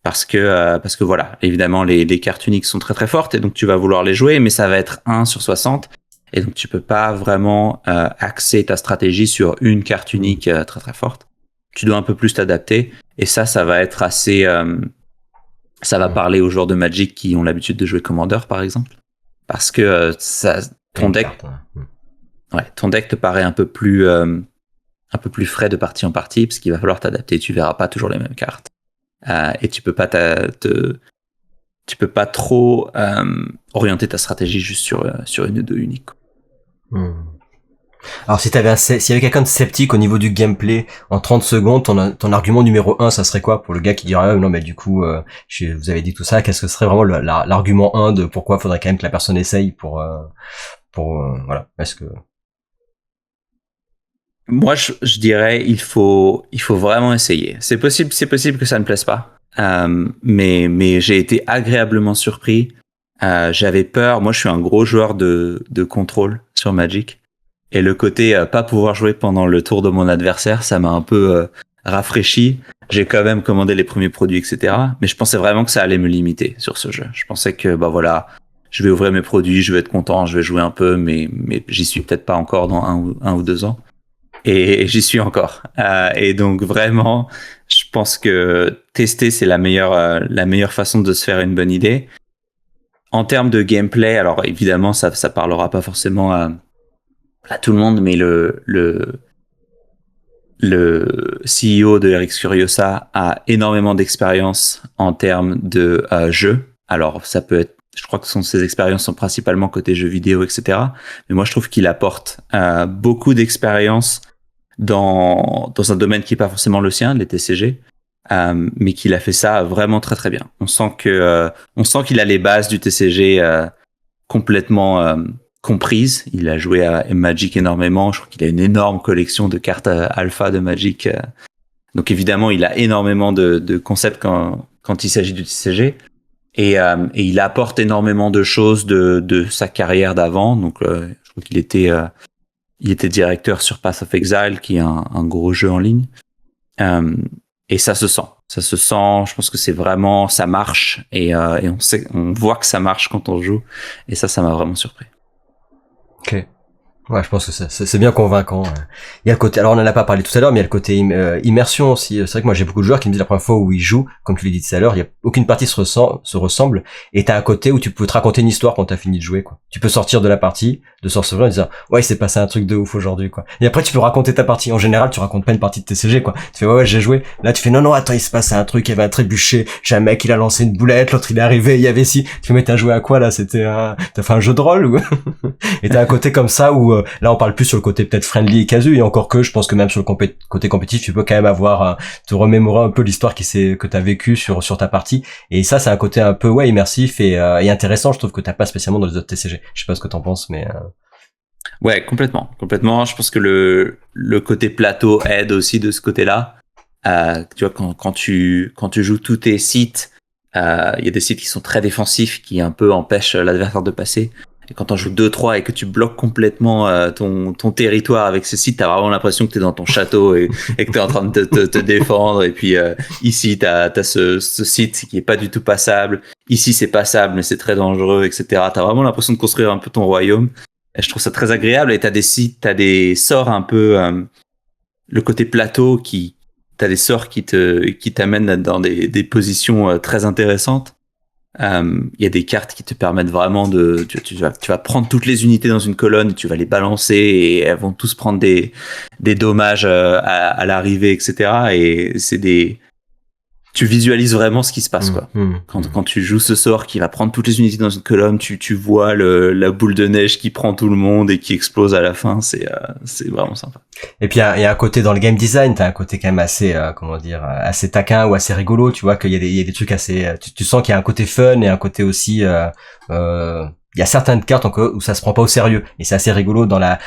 B: Parce que voilà, évidemment, les cartes uniques sont très très fortes et donc tu vas vouloir les jouer, mais ça va être 1 sur 60 et donc tu peux pas vraiment axer ta stratégie sur une carte unique très très forte. Tu dois un peu plus t'adapter et ça va être assez... ça va parler aux joueurs de Magic qui ont l'habitude de jouer Commander par exemple, parce que ton deck te paraît un peu plus frais de partie en partie parce qu'il va falloir t'adapter, tu verras pas toujours les mêmes cartes. Et tu peux pas trop orienter ta stratégie juste sur une ou deux uniques.
A: Alors s'il y avait quelqu'un de sceptique au niveau du gameplay, en 30 secondes, ton argument numéro 1, ça serait quoi pour le gars qui dirait non mais du coup vous avez dit tout ça, qu'est-ce que serait vraiment l'argument 1 de pourquoi faudrait quand même que la personne essaye pour voilà, est-ce que...
B: Moi je dirais il faut vraiment essayer. C'est possible que ça ne plaise pas. Mais j'ai été agréablement surpris. J'avais peur, moi je suis un gros joueur de contrôle sur Magic. Et le côté pas pouvoir jouer pendant le tour de mon adversaire, ça m'a un peu rafraîchi. J'ai quand même commandé les premiers produits, etc. Mais je pensais vraiment que ça allait me limiter sur ce jeu. Je pensais que voilà, je vais ouvrir mes produits, je vais être content, je vais jouer un peu, mais j'y suis peut-être pas encore dans un ou 2 ans. Et j'y suis encore. Et donc vraiment, je pense que tester c'est la meilleure façon de se faire une bonne idée. En termes de gameplay, alors évidemment ça parlera pas forcément à tout le monde, mais le CEO de Eric Furiosa a énormément d'expérience en termes de jeux. Alors, ça peut être, je crois que ses expériences sont principalement côté jeux vidéo, etc. Mais moi, je trouve qu'il apporte beaucoup d'expérience dans un domaine qui n'est pas forcément le sien, les TCG, mais qu'il a fait ça vraiment très très bien. On sent qu'il a les bases du TCG complètement comprise. Il a joué à Magic énormément. Je crois qu'il a une énorme collection de cartes alpha de Magic. Donc évidemment, il a énormément de concepts quand il s'agit du TCG. Et il apporte énormément de choses de sa carrière d'avant. Donc je crois qu'il était directeur sur Path of Exile, qui est un gros jeu en ligne. Et ça se sent. Je pense que c'est vraiment, ça marche. Et on voit que ça marche quand on joue. Et ça m'a vraiment surpris.
A: Ok. Ouais, je pense que c'est bien convaincant. Il y a le côté, alors on en a pas parlé tout à l'heure, mais il y a le côté immersion aussi. C'est vrai que moi j'ai beaucoup de joueurs qui me disent la première fois où ils jouent, comme tu l'as dit tout à l'heure, il y a aucune partie se ressemble, et t'as un côté où tu peux te raconter une histoire quand t'as fini de jouer, quoi. Tu peux sortir de la partie de Sorcerer en disant ouais, il s'est passé un truc de ouf aujourd'hui, quoi. Et après tu peux raconter ta partie. En général, tu racontes pas une partie de TCG, quoi. Tu fais ouais, j'ai joué. Là tu fais non attends, il se passait un truc, il y avait un trébuchet, j'ai un mec, il a lancé une boulette, l'autre il est arrivé, il y avait si. Tu fais mais t'as joué à quoi là? T'as fait un jeu de rôle ou? Et t'as un côté comme ça où là on parle plus sur le côté peut-être friendly et casu, et encore que je pense que même sur le côté compétitif tu peux quand même avoir te remémorer un peu l'histoire que t'as vécue sur ta partie, et ça c'est un côté un peu ouais immersif et intéressant, je trouve, que t'as pas spécialement dans les autres TCG. Je sais pas ce que t'en penses, mais
B: Ouais, complètement. Je pense que le côté plateau aide aussi de ce côté-là. Tu vois, quand tu joues tous tes sites, il y a des sites qui sont très défensifs, qui un peu empêchent l'adversaire de passer. Et quand on joue 2-3 et que tu bloques complètement ton territoire avec ce site, t'as vraiment l'impression que t'es dans ton château et que t'es en train de te défendre. Et puis ici, t'as ce site qui est pas du tout passable. Ici, c'est passable, mais c'est très dangereux, etc. T'as vraiment l'impression de construire un peu ton royaume. Et je trouve ça très agréable. Et t'as des sorts un peu le côté plateau t'as des sorts qui t'amènent dans des positions très intéressanses. Il y a des cartes qui te permettent vraiment tu vas prendre toutes les unités dans une colonne et tu vas les balancer et elles vont tous prendre des dommages à l'arrivée, etc. Et tu visualises vraiment ce qui se passe, quoi. Quand tu joues ce sort qui va prendre toutes les unités dans une colonne, tu vois la boule de neige qui prend tout le monde et qui explose à la fin. C'est vraiment sympa.
A: Et puis il y a un côté dans le game design, t'as un côté quand même assez assez taquin ou assez rigolo, tu vois, qu'il y a des trucs assez tu sens qu'il y a un côté fun et un côté aussi il y a certaines cartes où ça se prend pas au sérieux, et c'est assez rigolo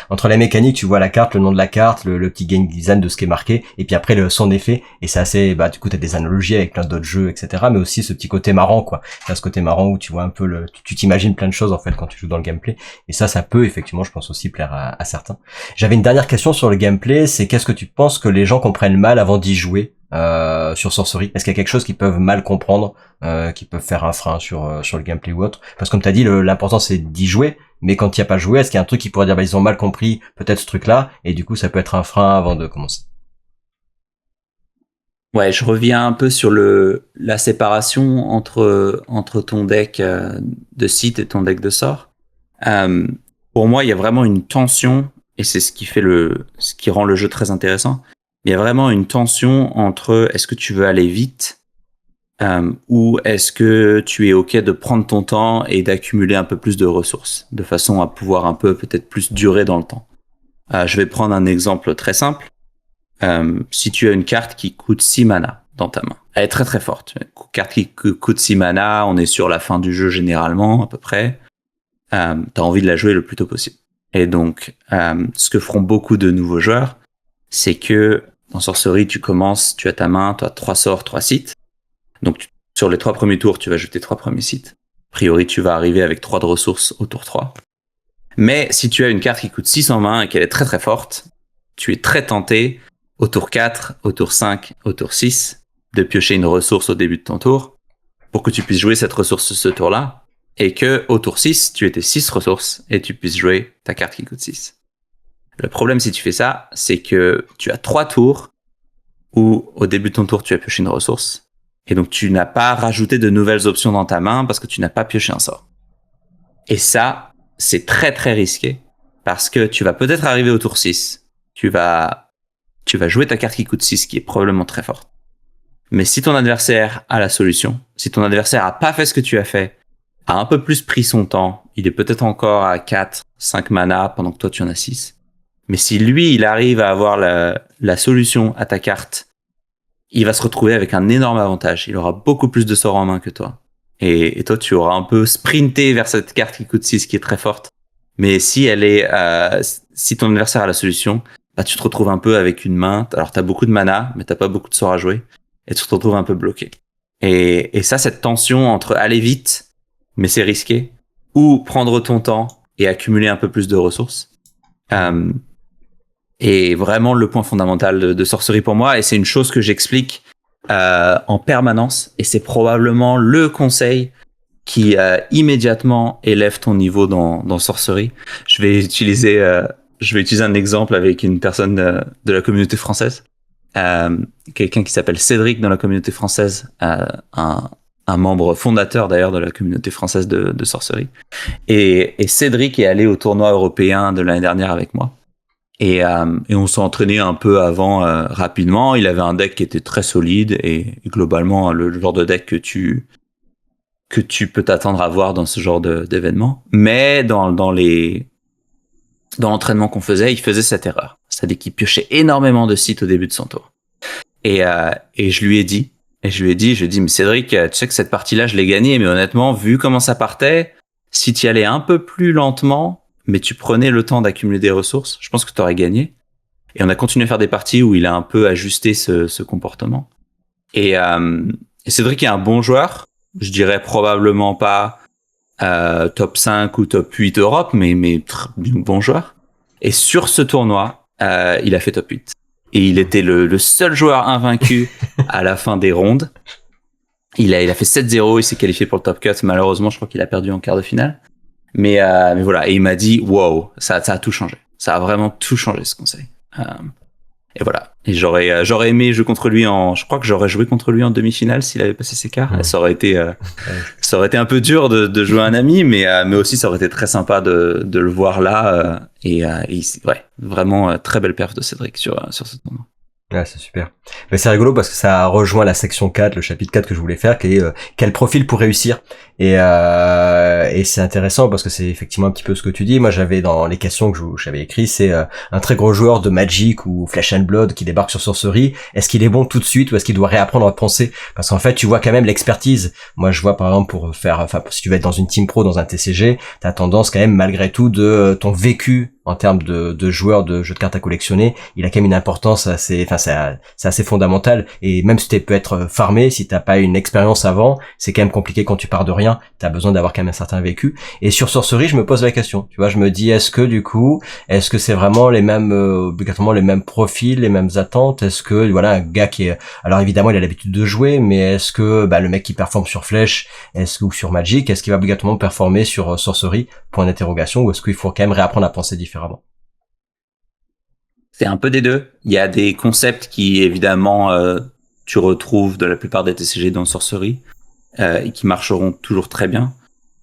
A: entre la mécanique, tu vois la carte, le nom de la carte, le petit game design de ce qui est marqué, et puis après son effet, et c'est assez du coup t'as des analogies avec plein d'autres jeux, etc., mais aussi ce petit côté marrant, quoi. T'as ce côté marrant où tu vois un peu tu t'imagines plein de choses en fait quand tu joues dans le gameplay, et ça peut effectivement, je pense, aussi plaire à certains. J'avais une dernière question sur le gameplay, c'est qu'est-ce que tu penses que les gens comprennent mal avant d'y jouer sur Sorcery? Est-ce qu'il y a quelque chose qu'ils peuvent mal comprendre, qui peuvent faire un frein sur le gameplay ou autre? Parce que comme t'as dit, l'important c'est d'y jouer, mais quand il y a pas joué, est-ce qu'il y a un truc qui pourrait dire ils ont mal compris peut-être ce truc-là, et du coup ça peut être un frein avant de commencer?
B: Ouais, je reviens un peu sur la séparation entre ton deck de site et ton deck de sort. Pour moi, il y a vraiment une tension, et c'est ce qui rend le jeu très intéressant. Il y a vraiment une tension entre est-ce que tu veux aller vite ou est-ce que tu es OK de prendre ton temps et d'accumuler un peu plus de ressources, de façon à pouvoir un peu peut-être plus durer dans le temps. Je vais prendre un exemple très simple. Si tu as une carte qui coûte 6 mana dans ta main, elle est très très forte. Une carte qui coûte 6 mana, on est sur la fin du jeu généralement à peu près. T'as envie de la jouer le plus tôt possible. Et donc, ce que feront beaucoup de nouveaux joueurs, c'est que dans Sorcery, tu as ta main, tu as 3 sorts, 3 sites. Donc, sur les 3 premiers tours, tu vas jeter 3 premiers sites. A priori, tu vas arriver avec 3 de ressources au tour 3. Mais si tu as une carte qui coûte 6 en main et qu'elle est très très forte, tu es très tenté au tour 4, au tour 5, au tour 6 de piocher une ressource au début de ton tour pour que tu puisses jouer cette ressource ce tour-là, et que au tour 6, tu aies tes 6 ressources et tu puisses jouer ta carte qui coûte 6. Le problème si tu fais ça, c'est que tu as 3 tours où au début de ton tour, tu as pioché une ressource, et donc tu n'as pas rajouté de nouvelles options dans ta main parce que tu n'as pas pioché un sort. Et ça, c'est très très risqué, parce que tu vas peut-être arriver au tour 6, tu vas tu vas jouer ta carte qui coûte 6, qui est probablement très forte. Mais si ton adversaire a la solution, si ton adversaire a pas fait ce que tu as fait, a un peu plus pris son temps, il est peut-être encore à 4, 5 mana pendant que toi tu en as 6. Mais si lui, il arrive à avoir la solution à ta carte, il va se retrouver avec un énorme avantage. Il aura beaucoup plus de sorts en main que toi. Et toi, tu auras un peu sprinté vers cette carte qui coûte 6, qui est très forte. Mais si si ton adversaire a la solution, bah, tu te retrouves un peu avec une main. Alors, t'as beaucoup de mana, mais t'as pas beaucoup de sorts à jouer. Et tu te retrouves un peu bloqué. Et ça, cette tension entre aller vite, mais c'est risqué, ou prendre ton temps et accumuler un peu plus de ressources, est vraiment le point fondamental de sorcerie pour moi. Et c'est une chose que j'explique en permanence. Et c'est probablement le conseil qui immédiatement élève ton niveau dans sorcerie. Je vais utiliser un exemple avec une personne de la communauté française. Quelqu'un qui s'appelle Cédric dans la communauté française, un membre fondateur d'ailleurs de la communauté française de sorcerie. Et Cédric est allé au tournoi européen de l'année dernière avec moi. Et on s'est entraîné un peu avant rapidement. Il avait un deck qui était très solide et globalement le genre de deck que tu peux t'attendre à voir dans ce genre d'événement. Mais dans l'entraînement qu'on faisait, il faisait cette erreur. C'est-à-dire qu'il piochait énormément de sites au début de son tour. Et je lui ai dit, mais Cédric, tu sais que cette partie-là, je l'ai gagnée, mais honnêtement, vu comment ça partait, si tu y allais un peu plus lentement, mais tu prenais le temps d'accumuler des ressources, je pense que tu aurais gagné. Et on a continué à faire des parties où il a un peu ajusté ce comportement. Et Cédric est un bon joueur, je dirais probablement pas top 5 ou top 8 Europe, mais bon joueur. Et sur ce tournoi, il a fait top 8. Et il était le seul joueur invaincu à la fin des rondes. Il a fait 7-0, il s'est qualifié pour le top cut. Malheureusement, je crois qu'il a perdu en quart de finale. Mais voilà, et il m'a dit, wow, ça a tout changé. Ça a vraiment tout changé, ce conseil. Et voilà. Et j'aurais aimé jouer contre lui je crois que j'aurais joué contre lui en demi-finale s'il avait passé ses quarts. Ça aurait été un peu dur de jouer un ami, mais aussi ça aurait été très sympa de le voir là. Ouais, vraiment très belle perf de Cédric sur ce tournoi.
A: Ouais, c'est super. Mais c'est rigolo parce que ça rejoint la section 4, le chapitre 4 que je voulais faire, qui est quel profil pour réussir. Et c'est intéressant parce que c'est effectivement un petit peu ce que tu dis. Moi, j'avais dans les questions que j'avais écrit, c'est un très gros joueur de Magic ou Flesh and Blood qui débarque sur Sorcery. Est-ce qu'il est bon tout de suite ou est-ce qu'il doit réapprendre à penser? Parce qu'en fait, tu vois quand même l'expertise. Moi, je vois par exemple si tu vas être dans une team pro, dans un TCG, t'as tendance quand même malgré tout de ton vécu en termes de joueurs de jeux de cartes à collectionner, il a quand même une importance c'est assez fondamental. Et même si tu peux être farmé, si t'as pas une expérience avant, c'est quand même compliqué quand tu pars de rien. T'as besoin d'avoir quand même un certain vécu. Et sur Sorcery, je me pose la question. Tu vois, je me dis, est-ce que c'est vraiment obligatoirement les mêmes profils, les mêmes attentes? Est-ce que, voilà, un gars alors évidemment, il a l'habitude de jouer, mais est-ce que, le mec qui performe sur Flèche, ou sur Magic, est-ce qu'il va obligatoirement performer sur Sorcery? Point d'interrogation. Ou est-ce qu'il faut quand même réapprendre à penser différemment?
B: C'est un peu des deux. Il y a des concepts qui, évidemment, tu retrouves de la plupart des TCG dans Sorcery, et qui marcheront toujours très bien.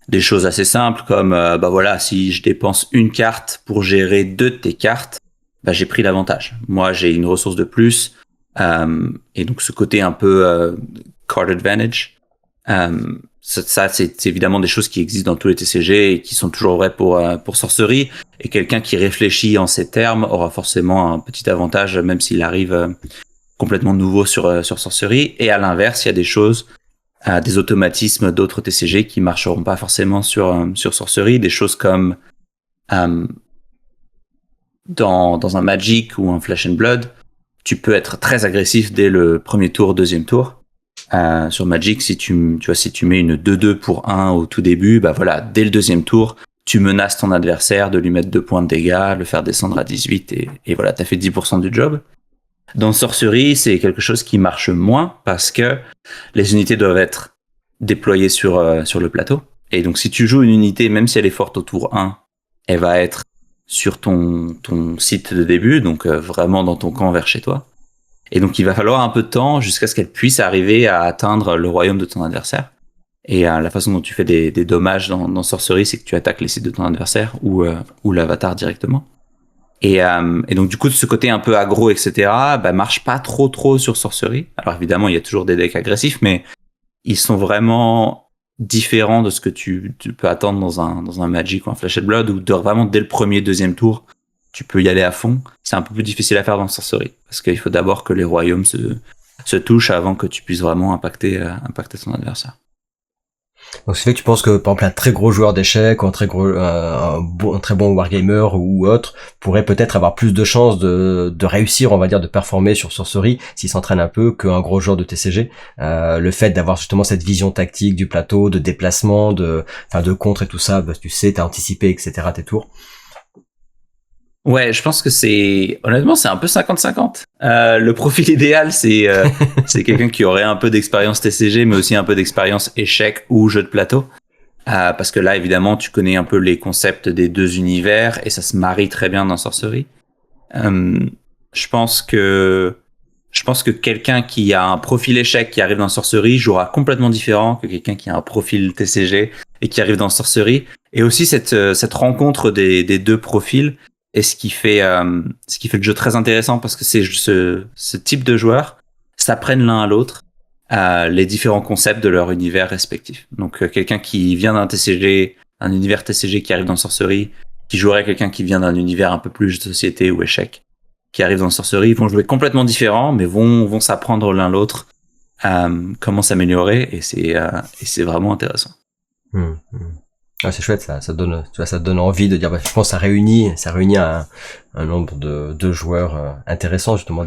B: Des choses assez simples comme, voilà, si je dépense une carte pour gérer 2 de tes cartes, j'ai pris l'avantage. Moi, j'ai une ressource de plus, et donc ce côté un peu card advantage, ça c'est évidemment des choses qui existent dans tous les TCG et qui sont toujours vraies pour Sorcery. Et quelqu'un qui réfléchit en ces termes aura forcément un petit avantage, même s'il arrive complètement nouveau sur Sorcery. Et à l'inverse, il y a des choses, des automatismes d'autres TCG qui marcheront pas forcément sur Sorcery. Des choses comme dans un Magic ou un Flesh and Blood, tu peux être très agressif dès le premier tour, deuxième tour. Sur Magic, si tu mets une 2-2 pour 1 au tout début, voilà, dès le deuxième tour, tu menaces ton adversaire de lui mettre 2 points de dégâts, le faire descendre à 18 et voilà, t'as fait 10% du job. Dans Sorcery, c'est quelque chose qui marche moins parce que les unités doivent être déployées sur le plateau. Et donc, si tu joues une unité, même si elle est forte au tour 1, elle va être sur ton site de début, donc vraiment dans ton camp vers chez toi. Et donc, il va falloir un peu de temps jusqu'à ce qu'elle puisse arriver à atteindre le royaume de ton adversaire. Et la façon dont tu fais des dommages dans Sorcery, c'est que tu attaques les sites de ton adversaire ou l'avatar directement. Et donc du coup, de ce côté un peu aggro, etc., bah, marche pas trop sur Sorcery. Alors évidemment, il y a toujours des decks agressifs, mais ils sont vraiment différents de ce que tu peux attendre dans un Magic ou un Flash and Blood, où vraiment dès le premier, deuxième tour, tu peux y aller à fond. C'est un peu plus difficile à faire dans Sorcery, parce qu'il faut d'abord que les royaumes se touchent avant que tu puisses vraiment impacter ton adversaire.
A: Donc ce fait que tu penses que par exemple un très gros joueur d'échecs, ou un très bon wargamer ou autre pourrait peut-être avoir plus de chances de réussir, on va dire, de performer sur Sorcery s'il s'entraîne un peu qu'un gros joueur de TCG. Le fait d'avoir justement cette vision tactique du plateau, de déplacement, de contre et tout ça, bah, tu sais, t'as anticipé, etc. tes tours.
B: Ouais, je pense que honnêtement, c'est un peu 50-50. Le profil idéal, c'est quelqu'un qui aurait un peu d'expérience TCG, mais aussi un peu d'expérience échec ou jeu de plateau. Parce que là, évidemment, tu connais un peu les concepts des deux univers et ça se marie très bien dans Sorcery. Je pense que quelqu'un qui a un profil échec qui arrive dans Sorcery jouera complètement différent que quelqu'un qui a un profil TCG et qui arrive dans Sorcery. Et aussi cette rencontre des deux profils est ce qui fait le jeu très intéressant, parce que c'est ce type de joueurs s'apprennent l'un à l'autre les différents concepts de leur univers respectif. Donc quelqu'un qui vient d'un TCG, un univers TCG qui arrive dans Sorcery, qui jouerait quelqu'un qui vient d'un univers un peu plus jeu de société ou échec, qui arrive dans Sorcery, ils vont jouer complètement différents, mais vont s'apprendre l'un l'autre comment s'améliorer, et c'est vraiment intéressant.
A: Ah, c'est chouette, ça donne, tu vois, ça donne envie de dire, bah, je pense que ça réunit un nombre de joueurs intéressants, justement,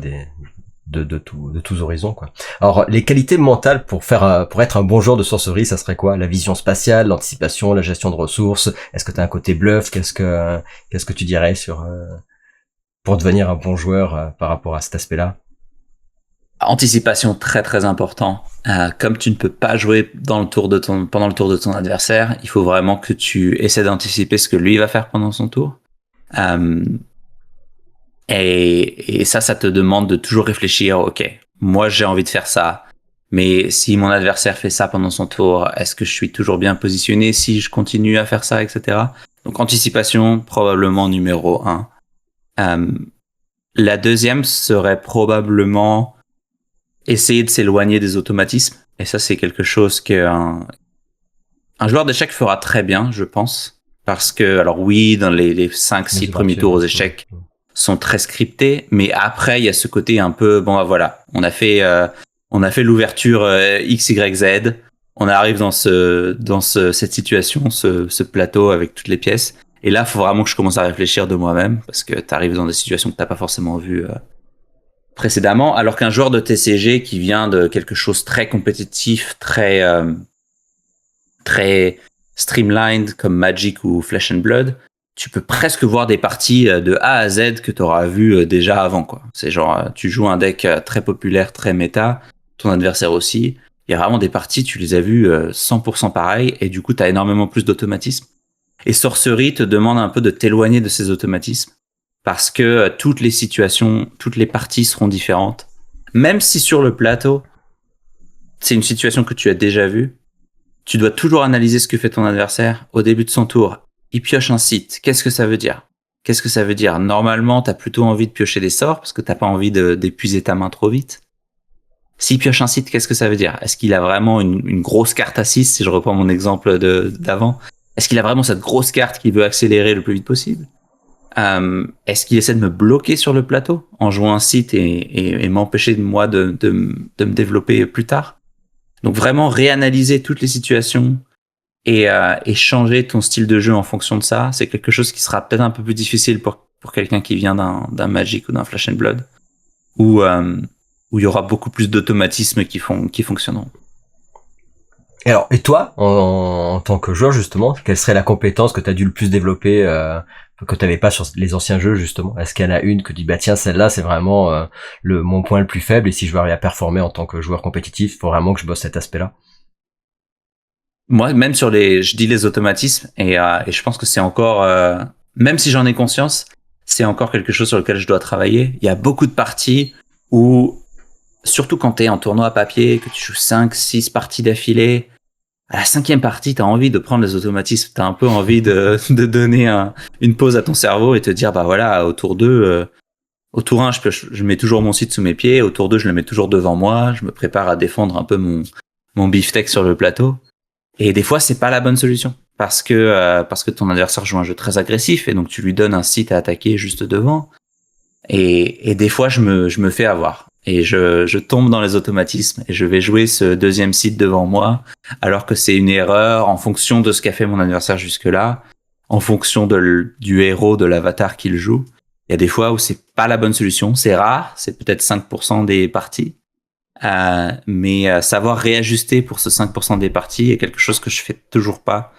A: de tous horizons, quoi. Alors, les qualités mentales pour être un bon joueur de Sorcery, ça serait quoi? La vision spatiale, l'anticipation, la gestion de ressources? Est-ce que t'as un côté bluff? Qu'est-ce que tu dirais pour devenir un bon joueur par rapport à cet aspect-là?
B: Anticipation, très très important. Comme tu ne peux pas jouer pendant le tour de ton adversaire, il faut vraiment que tu essaies d'anticiper ce que lui va faire pendant son tour. Et ça te demande de toujours réfléchir. Ok, moi j'ai envie de faire ça, mais si mon adversaire fait ça pendant son tour, est-ce que je suis toujours bien positionné si je continue à faire ça, etc. Donc anticipation, probablement numéro 1. La deuxième serait probablement essayer de s'éloigner des automatismes. Et ça, c'est quelque chose qu'un joueur d'échecs fera très bien, je pense. Parce que, alors oui, dans les 5-6 premiers tours aux échecs sont très scriptés, mais après, il y a ce côté un peu, bon, voilà, on a fait l'ouverture X, Y, Z. On arrive dans cette situation, ce plateau avec toutes les pièces. Et là, il faut vraiment que je commence à réfléchir de moi-même, parce que tu arrives dans des situations que tu n'as pas forcément vues précédemment, alors qu'un joueur de TCG qui vient de quelque chose de très compétitif, très streamlined comme Magic ou Flesh and Blood, tu peux presque voir des parties de A à Z que tu auras vu déjà avant, quoi. C'est genre, tu joues un deck très populaire, très méta, ton adversaire aussi. Il y a vraiment des parties, tu les as vues 100% pareil, et du coup, tu as énormément plus d'automatisme. Et Sorcery te demande un peu de t'éloigner de ces automatismes, parce que toutes les situations, toutes les parties seront différentes. Même si sur le plateau, c'est une situation que tu as déjà vue, tu dois toujours analyser ce que fait ton adversaire au début de son tour. Il pioche un site. Qu'est-ce que ça veut dire? Qu'est-ce que ça veut dire? Normalement, tu as plutôt envie de piocher des sorts parce que tu n'as pas envie d'épuiser ta main trop vite. S'il pioche un site, qu'est-ce que ça veut dire? Est-ce qu'il a vraiment une grosse carte à 6, si je reprends mon exemple d'avant? Est-ce qu'il a vraiment cette grosse carte qu'il veut accélérer le plus vite possible? Est-ce qu'il essaie de me bloquer sur le plateau en jouant un site et m'empêcher de me développer plus tard? Donc vraiment réanalyser toutes les situations et changer ton style de jeu en fonction de ça, c'est quelque chose qui sera peut-être un peu plus difficile pour quelqu'un qui vient d'un Magic ou d'un Flash and Blood, où il y aura beaucoup plus d'automatismes qui fonctionneront.
A: Et alors, et toi, en tant que joueur, justement, quelle serait la compétence que tu as dû le plus développer, que tu n'avais pas sur les anciens jeux, justement? Est-ce qu'il y en a une que tu dis, bah tiens, celle-là, c'est vraiment mon point le plus faible, et si je veux arriver à performer en tant que joueur compétitif, il faut vraiment que je bosse cet aspect-là?
B: Moi, même je dis les automatismes, et je pense que c'est encore, même si j'en ai conscience, c'est encore quelque chose sur lequel je dois travailler. Il y a beaucoup de parties où, surtout quand tu es en tournoi à papier, que tu joues 5-6 parties d'affilée, à la 5e partie, t'as envie de prendre les automatismes, t'as un peu envie de donner une pause à ton cerveau et te dire, bah voilà, au tour 2, au tour 1, je mets toujours mon site sous mes pieds, au tour 2, je le mets toujours devant moi, je me prépare à défendre un peu mon beefsteak sur le plateau. Et des fois, c'est pas la bonne solution parce que ton adversaire joue un jeu très agressif et donc tu lui donnes un site à attaquer juste devant. Et des fois, je me fais avoir et je tombe dans les automatismes et je vais jouer ce deuxième site devant moi alors que c'est une erreur en fonction de ce qu'a fait mon adversaire jusque-là, en fonction du héros, de l'avatar qu'il joue. Il y a des fois où c'est pas la bonne solution, c'est rare, c'est peut-être 5% des parties. Mais savoir réajuster pour ce 5% des parties est quelque chose que je fais toujours pas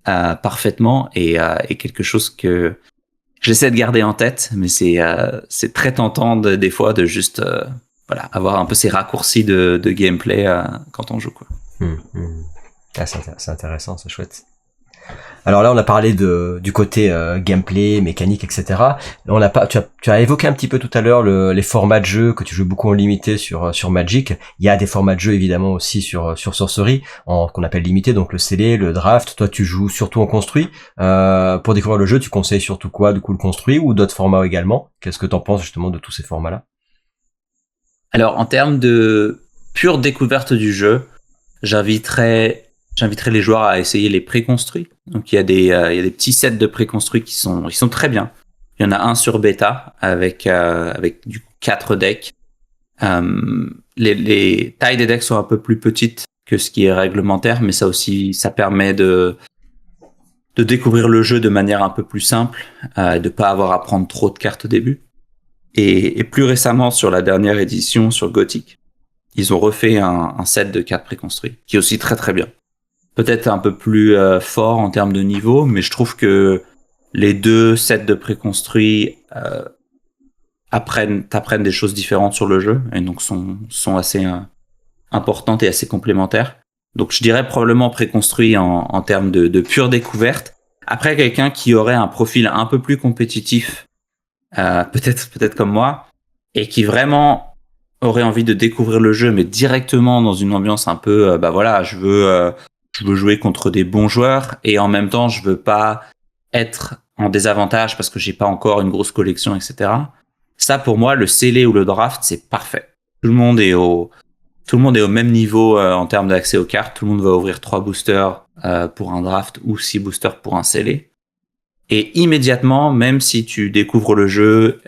B: parfaitement et quelque chose que j'essaie de garder en tête, mais c'est très tentant des fois de juste voilà, avoir un peu ces raccourcis de gameplay quand on joue, quoi.
A: Ah, c'est intéressant, c'est chouette. Alors là, on a parlé du côté gameplay, mécanique, etc. Là, on a pas, tu as évoqué un petit peu tout à l'heure les formats de jeu que tu joues beaucoup en limité sur Magic. Il y a des formats de jeu évidemment aussi sur Sorcery, qu'on appelle limité, donc le scellé, le draft. Toi, tu joues surtout en construit. Pour découvrir le jeu, tu conseilles surtout quoi? Du coup, le construit ou d'autres formats également? Qu'est-ce que t'en penses justement de tous ces formats-là?
B: Alors, en termes de pure découverte du jeu, j'inviterais les joueurs à essayer les préconstruits. Donc il y a des petits sets de préconstruits qui sont très bien. Il y en a un sur bêta avec du coup 4 decks. Les tailles des decks sont un peu plus petites que ce qui est réglementaire, mais ça permet de découvrir le jeu de manière un peu plus simple, de pas avoir à prendre trop de cartes au début. Et plus récemment, sur la dernière édition sur Gothic, ils ont refait un set de cartes préconstruits qui est aussi très très bien. Peut-être un peu plus fort en termes de niveau, mais je trouve que les deux sets de préconstruits t'apprennent des choses différentes sur le jeu et donc sont assez importantes et assez complémentaires. Donc je dirais probablement préconstruit en termes de pure découverte. Après, quelqu'un qui aurait un profil un peu plus compétitif, peut-être comme moi, et qui vraiment aurait envie de découvrir le jeu, mais directement dans une ambiance un peu, bah voilà, je veux jouer contre des bons joueurs et en même temps, je veux pas être en désavantage parce que j'ai pas encore une grosse collection, etc. Ça, pour moi, le scellé ou le draft, c'est parfait. Tout le monde est au même niveau en termes d'accès aux cartes. Tout le monde va ouvrir 3 boosters pour un draft ou 6 boosters pour un scellé. Et immédiatement, même si tu découvres le jeu,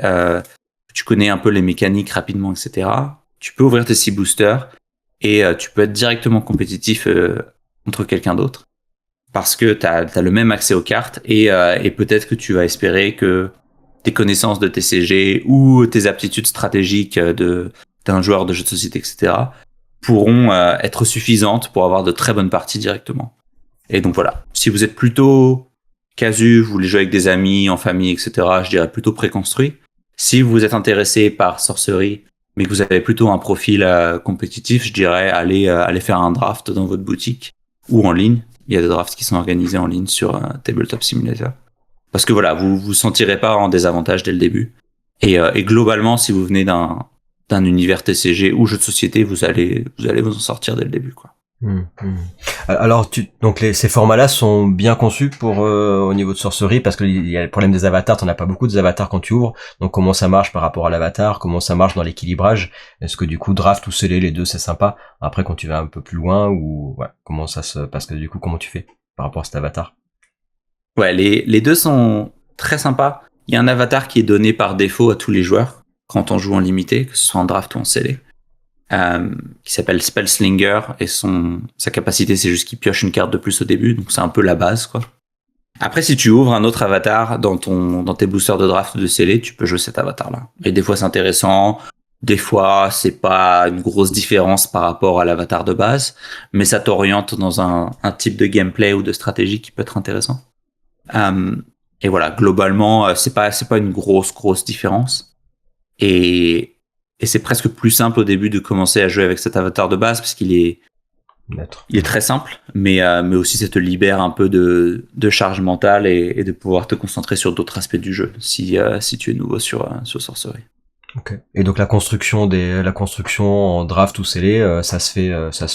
B: tu connais un peu les mécaniques rapidement, etc., tu peux ouvrir tes 6 boosters et tu peux être directement compétitif contre quelqu'un d'autre parce que t'as le même accès aux cartes et peut-être que tu vas espérer que tes connaissances de TCG ou tes aptitudes stratégiques d'un joueur de jeu de société, etc., pourront être suffisantes pour avoir de très bonnes parties directement. Et donc voilà, si vous êtes plutôt casu, vous voulez jouer avec des amis, en famille, etc., je dirais plutôt préconstruit. Si vous êtes intéressé par Sorcery, mais que vous avez plutôt un profil compétitif, je dirais allez faire un draft dans votre boutique ou en ligne. Il y a des drafts qui sont organisés en ligne sur Tabletop Simulator. Parce que voilà, vous sentirez pas en désavantage dès le début. Et globalement, si vous venez d'un univers TCG ou jeu de société, vous allez vous en sortir dès le début, quoi.
A: Alors, ces formats-là sont bien conçus pour au niveau de Sorcery parce qu'il y a le problème des avatars. T'en as pas beaucoup des avatars quand tu ouvres. Donc, comment ça marche par rapport à l'avatar? Comment ça marche dans l'équilibrage? Est-ce que du coup, draft ou scellé, les deux, c'est sympa? Après, quand tu vas un peu plus loin ou ouais, comment ça se parce que du coup, comment tu fais par rapport à cet avatar?
B: Ouais, les deux sont très sympas. Il y a un avatar qui est donné par défaut à tous les joueurs quand on joue en limité, que ce soit en draft ou en scellé. Qui s'appelle Spellslinger et sa capacité c'est juste qu'il pioche une carte de plus au début, donc c'est un peu la base, quoi. Après, si tu ouvres un autre avatar dans tes boosters de draft ou de scellé, tu peux jouer cet avatar là. Et des fois c'est intéressant, des fois c'est pas une grosse différence par rapport à l'avatar de base, mais ça t'oriente dans un type de gameplay ou de stratégie qui peut être intéressant. Et voilà, globalement c'est pas une grosse différence. Et c'est presque plus simple au début de commencer à jouer avec cet avatar de base parce qu'il est très simple, mais aussi ça te libère un peu de charge mentale et de pouvoir te concentrer sur d'autres aspects du jeu si tu es nouveau sur Sorcery.
A: Ok. Et donc la construction en draft ou scellé, ça se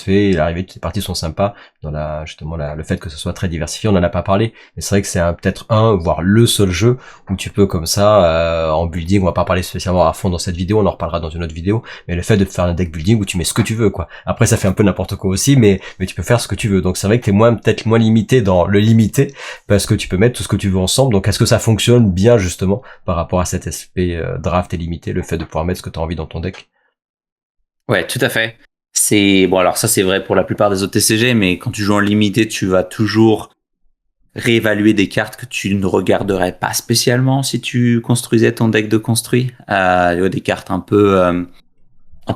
A: fait. Et l'arrivée de ces parties sont sympas. Dans justement le fait que ce soit très diversifié, on en a pas parlé, mais c'est vrai que c'est peut-être voire le seul jeu où tu peux comme ça, en building, on va pas parler spécialement à fond dans cette vidéo, on en reparlera dans une autre vidéo, mais le fait de faire un deck building où tu mets ce que tu veux, quoi. Après, ça fait un peu n'importe quoi aussi, mais tu peux faire ce que tu veux. Donc c'est vrai que t'es peut-être moins limité dans le limité, parce que tu peux mettre tout ce que tu veux ensemble. Donc est-ce que ça fonctionne bien justement par rapport à cet aspect draft et limité, le fait de pouvoir mettre ce que tu as envie dans ton deck?
B: Ouais, tout à fait. C'est bon, alors ça c'est vrai pour la plupart des autres TCG, mais quand tu joues en limité, tu vas toujours réévaluer des cartes que tu ne regarderais pas spécialement si tu construisais ton deck de construit. Il y a des cartes un peu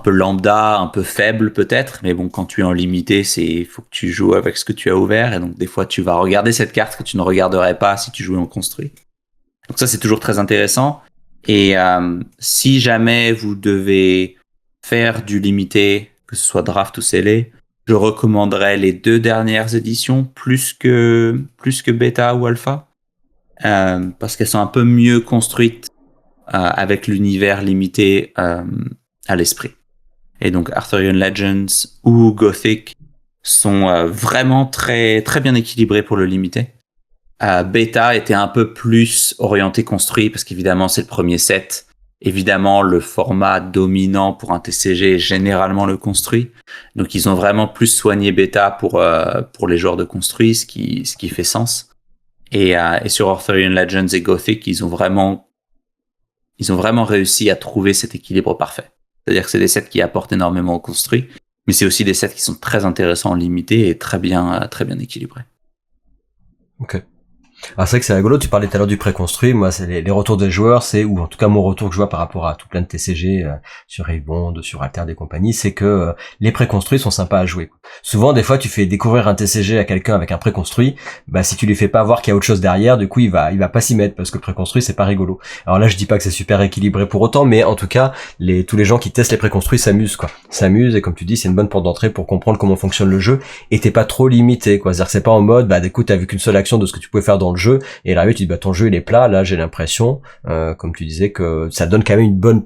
B: lambda, un peu faibles peut-être, mais bon, quand tu es en limité, faut que tu joues avec ce que tu as ouvert, et donc des fois tu vas regarder cette carte que tu ne regarderais pas si tu jouais en construit. Donc ça c'est toujours très intéressant. Et si jamais vous devez faire du limité, que ce soit draft ou scellé, je recommanderais les 2 dernières éditions plus que bêta ou alpha, parce qu'elles sont un peu mieux construites avec l'univers limité à l'esprit. Et donc Arthurian Legends ou Gothic sont vraiment très très bien équilibrés pour le limité. Beta était un peu plus orienté construit parce qu'évidemment c'est le premier set. Évidemment, le format dominant pour un TCG est généralement le construit. Donc ils ont vraiment plus soigné Beta pour les joueurs de construit, ce qui fait sens. Et sur Arthurian Legends et Gothic, ils ont vraiment réussi à trouver cet équilibre parfait. C'est-à-dire que c'est des sets qui apportent énormément au construit, mais c'est aussi des sets qui sont très intéressants en limité et très bien équilibrés.
A: Ok. Ah, c'est vrai que c'est rigolo, tu parlais tout à l'heure du préconstruit, moi c'est les retours des joueurs, ou en tout cas mon retour que je vois par rapport à tout plein de TCG sur Ravebond, sur Alterne et compagnie, c'est que les préconstruits sont sympas à jouer. Souvent des fois tu fais découvrir un TCG à quelqu'un avec un préconstruit, bah si tu lui fais pas voir qu'il y a autre chose derrière, du coup il va pas s'y mettre parce que le préconstruit c'est pas rigolo. Alors là je dis pas que c'est super équilibré pour autant, mais en tout cas tous les gens qui testent les préconstruits s'amusent quoi. S'amusent et comme tu dis c'est une bonne porte d'entrée pour comprendre comment fonctionne le jeu et t'es pas trop limité quoi. C'est-à-dire que c'est pas en mode bah écoute t'as vu qu'une seule action de ce que tu pouvais faire dans le jeu et là tu dis bah ton jeu il est plat. Là j'ai l'impression comme tu disais que ça donne quand même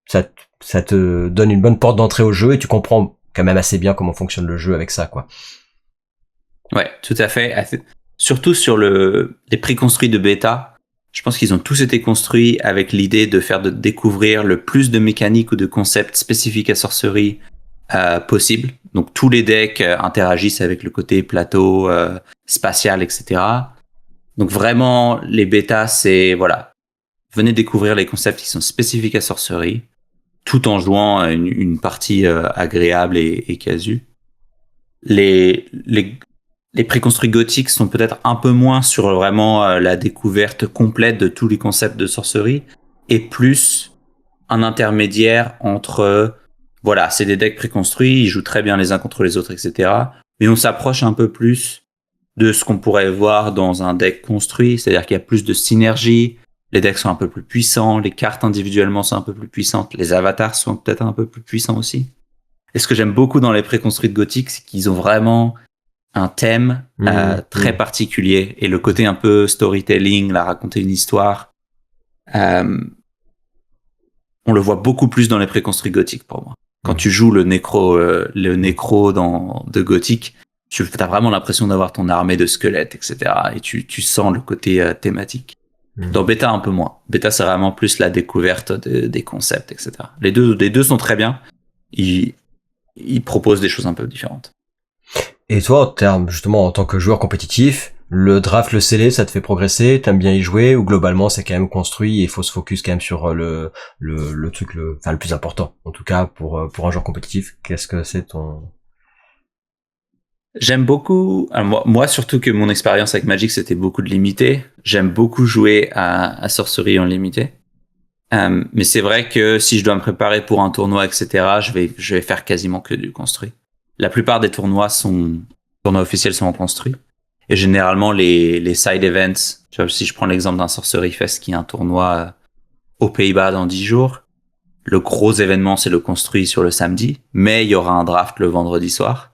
A: ça, ça te donne une bonne porte d'entrée au jeu et tu comprends quand même assez bien comment fonctionne le jeu avec ça quoi.
B: Ouais, tout à fait. Surtout sur les préconstruits de bêta, je pense qu'ils ont tous été construits avec l'idée de découvrir le plus de mécaniques ou de concepts spécifiques à sorcerie possible. Donc tous les decks interagissent avec le côté plateau, spatial, etc. Donc vraiment, les bêtas, c'est voilà, venez découvrir les concepts qui sont spécifiques à sorcerie, tout en jouant une partie agréable et casu. Les préconstruits gothiques sont peut-être un peu moins sur vraiment la découverte complète de tous les concepts de sorcerie et plus un intermédiaire entre voilà, c'est des decks préconstruits, ils jouent très bien les uns contre les autres, etc. Mais on s'approche un peu plus de ce qu'on pourrait voir dans un deck construit, c'est-à-dire qu'il y a plus de synergie, les decks sont un peu plus puissants, les cartes individuellement sont un peu plus puissantes, les avatars sont peut-être un peu plus puissants aussi. Et ce que j'aime beaucoup dans les préconstruits de Gothic, c'est qu'ils ont vraiment un thème très particulier et le côté un peu storytelling, la raconter une histoire, on le voit beaucoup plus dans les préconstruits gothiques pour moi. Quand tu joues le nécro de Gothic, tu as vraiment l'impression d'avoir ton armée de squelettes, etc. Et tu sens le côté thématique. Dans Beta, un peu moins. Beta, c'est vraiment plus la découverte des concepts, etc. Les deux sont très bien. Ils proposent des choses un peu différentes.
A: Et toi, en termes, justement, en tant que joueur compétitif, le draft, le scellé, ça te fait progresser, t'aimes bien y jouer, ou globalement, c'est quand même construit et il faut se focus quand même sur le truc, le plus important. En tout cas, pour un joueur compétitif, qu'est-ce que c'est ton...
B: J'aime beaucoup, moi surtout que mon expérience avec Magic, c'était beaucoup de limité. J'aime beaucoup jouer à sorcerie en limité. Mais c'est vrai que si je dois me préparer pour un tournoi, etc., je vais faire quasiment que du construit. La plupart des tournois officiels sont en construit. Et généralement, les side events, tu vois, si je prends l'exemple d'un Sorcery Fest qui est un tournoi aux Pays-Bas dans 10 jours, le gros événement, c'est le construit sur le samedi, mais il y aura un draft le vendredi soir.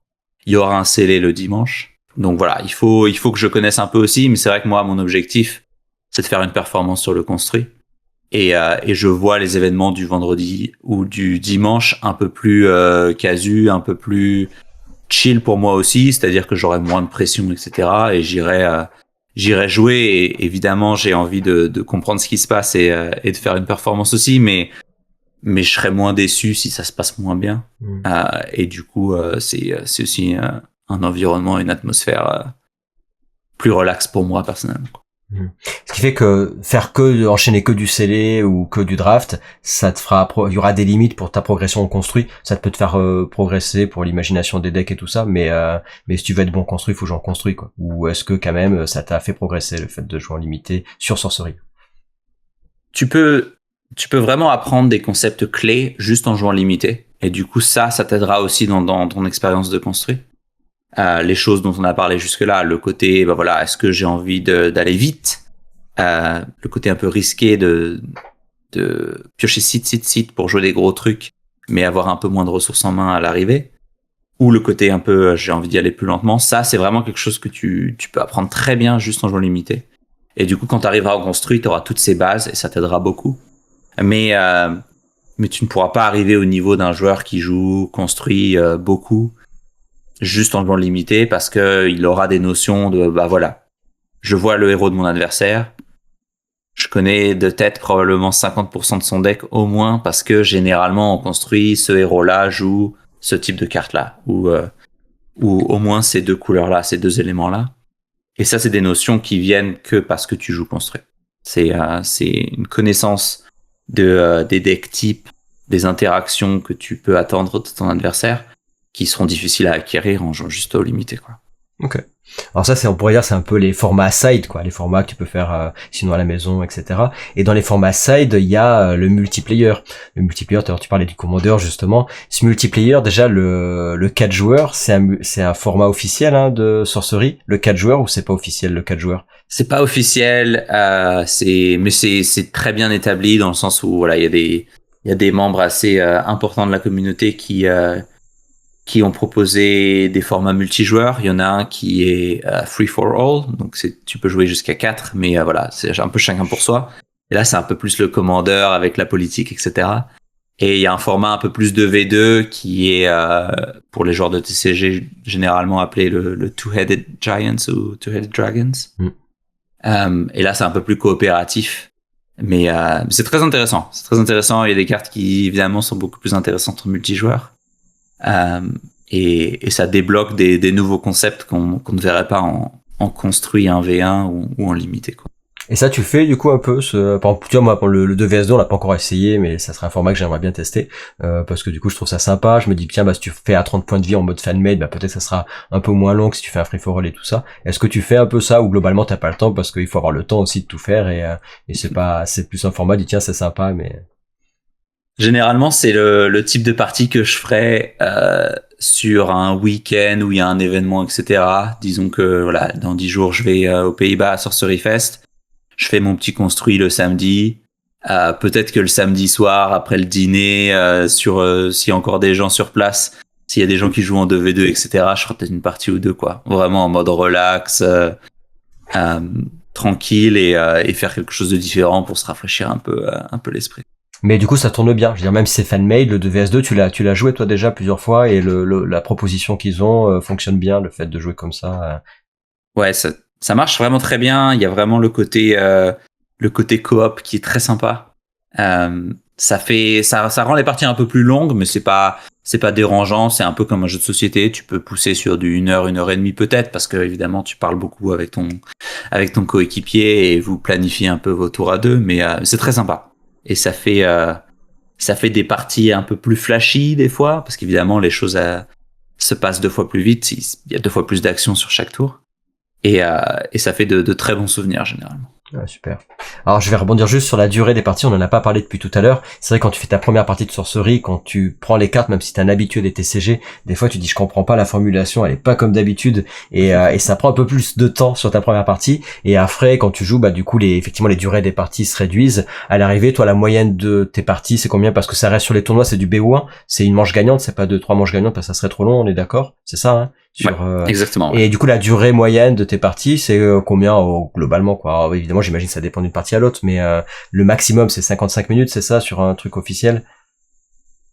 B: Il y aura un scellé le dimanche. Donc voilà, il faut que je connaisse un peu aussi, mais c'est vrai que moi, mon objectif, c'est de faire une performance sur le construit. et je vois les événements du vendredi ou du dimanche un peu plus casu, un peu plus chill pour moi aussi, c'est-à-dire que j'aurai moins de pression, etc. Et j'irai jouer. Et évidemment, j'ai envie de comprendre ce qui se passe et de faire une performance aussi, mais je serais moins déçu si ça se passe moins bien. Et du coup, c'est aussi un environnement, une atmosphère plus relax pour moi personnellement.
A: Ce qui fait que enchaîner que du scellé ou que du draft, ça te fera, il y aura des limites pour ta progression en construit. Ça peut te faire progresser pour l'imagination des decks et tout ça, mais si tu veux être bon construit, il faut jouer en construit, quoi. Ou est-ce que quand même ça t'a fait progresser le fait de jouer en limité sur Sorcery?
B: Tu peux vraiment apprendre des concepts clés juste en jouant limité. Et du coup, ça t'aidera aussi dans ton expérience de construit. Les choses dont on a parlé jusque-là, le côté, est-ce que j'ai envie d'aller vite, le côté un peu risqué de piocher site pour jouer des gros trucs, mais avoir un peu moins de ressources en main à l'arrivée, ou le côté un peu, j'ai envie d'y aller plus lentement. Ça, c'est vraiment quelque chose que tu peux apprendre très bien juste en jouant limité. Et du coup, quand tu arriveras en construit, tu auras toutes ces bases et ça t'aidera beaucoup. Mais tu ne pourras pas arriver au niveau d'un joueur qui joue construit beaucoup juste en jouant limité, parce que il aura des notions de je vois le héros de mon adversaire, je connais de tête probablement 50% de son deck au moins, parce que généralement on construit ce héros-là joue ce type de carte-là, ou au moins ces deux couleurs-là, ces deux éléments-là. Et ça, c'est des notions qui viennent que parce que tu joues construit. C'est une connaissance des decks types, des interactions que tu peux attendre de ton adversaire, qui seront difficiles à acquérir en jouant juste au limité, quoi.
A: Ok. Alors ça, on pourrait dire, c'est un peu les formats side, quoi, les formats que tu peux faire sinon à la maison, etc. Et dans les formats side, il y a le multiplayer. Le multiplayer, tu parlais du Commander, justement. Ce multiplayer, déjà, le 4 joueurs, c'est un format officiel de Sorcery, le 4 joueurs, ou c'est pas officiel, le 4 joueurs?
B: C'est pas officiel, mais c'est très bien établi dans le sens où il y a des membres assez importants de la communauté qui ont proposé des formats multijoueurs. Il y en a un qui est free for all, donc tu peux jouer jusqu'à 4, mais c'est un peu chacun pour soi. Et là, c'est un peu plus le Commander avec la politique, etc. Et il y a un format un peu plus de V2 qui est pour les joueurs de TCG généralement appelé le Two-Headed Giants ou Two-Headed Dragons. Et là, c'est un peu plus coopératif. Mais c'est très intéressant. C'est très intéressant. Il y a des cartes qui, évidemment, sont beaucoup plus intéressantes en multijoueur. Et ça débloque des nouveaux concepts qu'on ne verrait pas en construit 1v1 ou en limité, quoi.
A: Et ça, tu fais du coup un peu par exemple, tu vois, moi, pour le 2vs2, on l'a pas encore essayé, mais ça serait un format que j'aimerais bien tester, parce que du coup, je trouve ça sympa. Je me dis, tiens, si tu fais à 30 points de vie en mode fan-made, peut-être ça sera un peu moins long que si tu fais un free-for-all et tout ça. Est-ce que tu fais un peu ça, ou globalement, t'as pas le temps, parce qu'il faut avoir le temps aussi de tout faire, et c'est plus un format, dis, tiens, c'est sympa, mais...
B: Généralement, c'est le type de partie que je ferais sur un week-end où il y a un événement, etc. Disons que dans 10 jours, je vais aux Pays-Bas à Sorcery Fest. Je fais mon petit construit le samedi. Peut-être que le samedi soir, après le dîner, s'il y a encore des gens sur place, s'il y a des gens qui jouent en 2v2, etc., je ferai peut-être une partie ou deux, quoi. Vraiment en mode relax, tranquille et faire quelque chose de différent pour se rafraîchir un peu l'esprit.
A: Mais du coup, ça tourne bien. Je veux dire, même si c'est fan-made, le 2vs2, tu l'as joué toi déjà plusieurs fois, et la proposition qu'ils ont fonctionne bien, le fait de jouer comme ça.
B: Ouais, ça marche vraiment très bien. Il y a vraiment le côté coop qui est très sympa. Ça rend les parties un peu plus longues, mais c'est pas dérangeant. C'est un peu comme un jeu de société. Tu peux pousser sur du 1 heure, 1 heure et demie peut-être, parce que évidemment tu parles beaucoup avec ton coéquipier et vous planifiez un peu vos tours à deux, mais c'est très sympa. Et ça fait des parties un peu plus flashy des fois, parce qu'évidemment les choses se passent 2 fois plus vite. Il y a 2 fois plus d'action sur chaque tour. Et ça fait de très bons souvenirs généralement.
A: Ouais, super. Alors je vais rebondir juste sur la durée des parties, on en a pas parlé depuis tout à l'heure. C'est vrai, quand tu fais ta première partie de Sorcery, quand tu prends les cartes, même si t'es un habitué des TCG, des fois tu dis je comprends pas la formulation, elle est pas comme d'habitude, et ça prend un peu plus de temps sur ta première partie. Et après, quand tu joues, du coup effectivement les durées des parties se réduisent. À l'arrivée, toi, la moyenne de tes parties, c'est combien? Parce que ça reste sur les tournois, c'est du BO1, c'est une manche gagnante, c'est pas 2-3 manches gagnantes, parce que ça serait trop long, on est d'accord? C'est ça, hein?
B: Exactement. Ouais.
A: Et du coup, la durée moyenne de tes parties, c'est combien globalement, quoi? Alors, évidemment, j'imagine que ça dépend d'une partie à l'autre, mais le maximum, c'est 55 minutes, c'est ça, sur un truc officiel?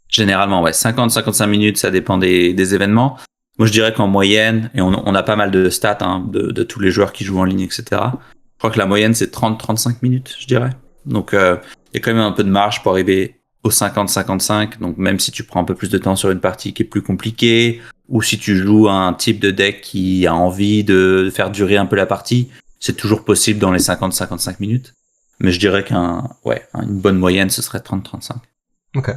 B: Généralement, ouais, 50-55 minutes, ça dépend des événements. Moi, je dirais qu'en moyenne, et on a pas mal de stats de tous les joueurs qui jouent en ligne, etc. Je crois que la moyenne, c'est 30-35 minutes, je dirais. Donc, il y a quand même un peu de marge pour arriver aux 50-55. Donc, même si tu prends un peu plus de temps sur une partie qui est plus compliquée, ou si tu joues un type de deck qui a envie de faire durer un peu la partie, c'est toujours possible dans les 50-55 minutes. Mais je dirais une bonne moyenne, ce serait 30-35.
A: Ok,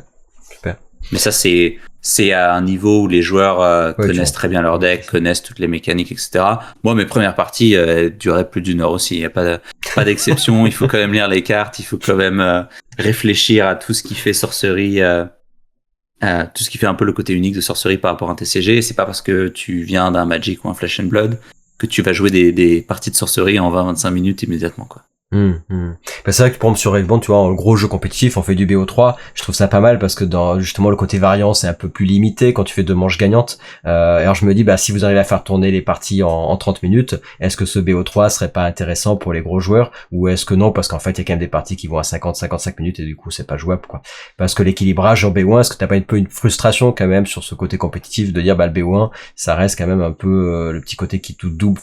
A: super.
B: Mais ça, c'est à un niveau où les joueurs connaissent très bien leur deck, connaissent toutes les mécaniques, etc. Moi, mes premières parties duraient plus d'1 heure aussi. Il n'y a pas d'exception. Il faut quand même lire les cartes. Il faut quand même réfléchir à tout ce qui fait sorcerie, tout ce qui fait un peu le côté unique de sorcerie par rapport à un TCG. C'est pas parce que tu viens d'un Magic ou un Flesh and Blood que tu vas jouer des parties de sorcerie en 20-25 minutes immédiatement, quoi.
A: Ben, c'est vrai que pour exemple sur Ravenbond, tu vois, en gros jeu compétitif, on fait du BO3. Je trouve ça pas mal parce que dans justement le côté variance est un peu plus limité quand tu fais 2 manches gagnantes. Alors je me dis, bah si vous arrivez à faire tourner les parties en 30 minutes, est-ce que ce BO3 serait pas intéressant pour les gros joueurs, ou est-ce que non, parce qu'en fait il y a quand même des parties qui vont à 50-55 minutes et du coup c'est pas jouable, quoi. Parce que l'équilibrage en BO1, est-ce que t'as pas un peu une frustration quand même sur ce côté compétitif de dire bah le BO1 ça reste quand même un peu le petit côté qui tout double.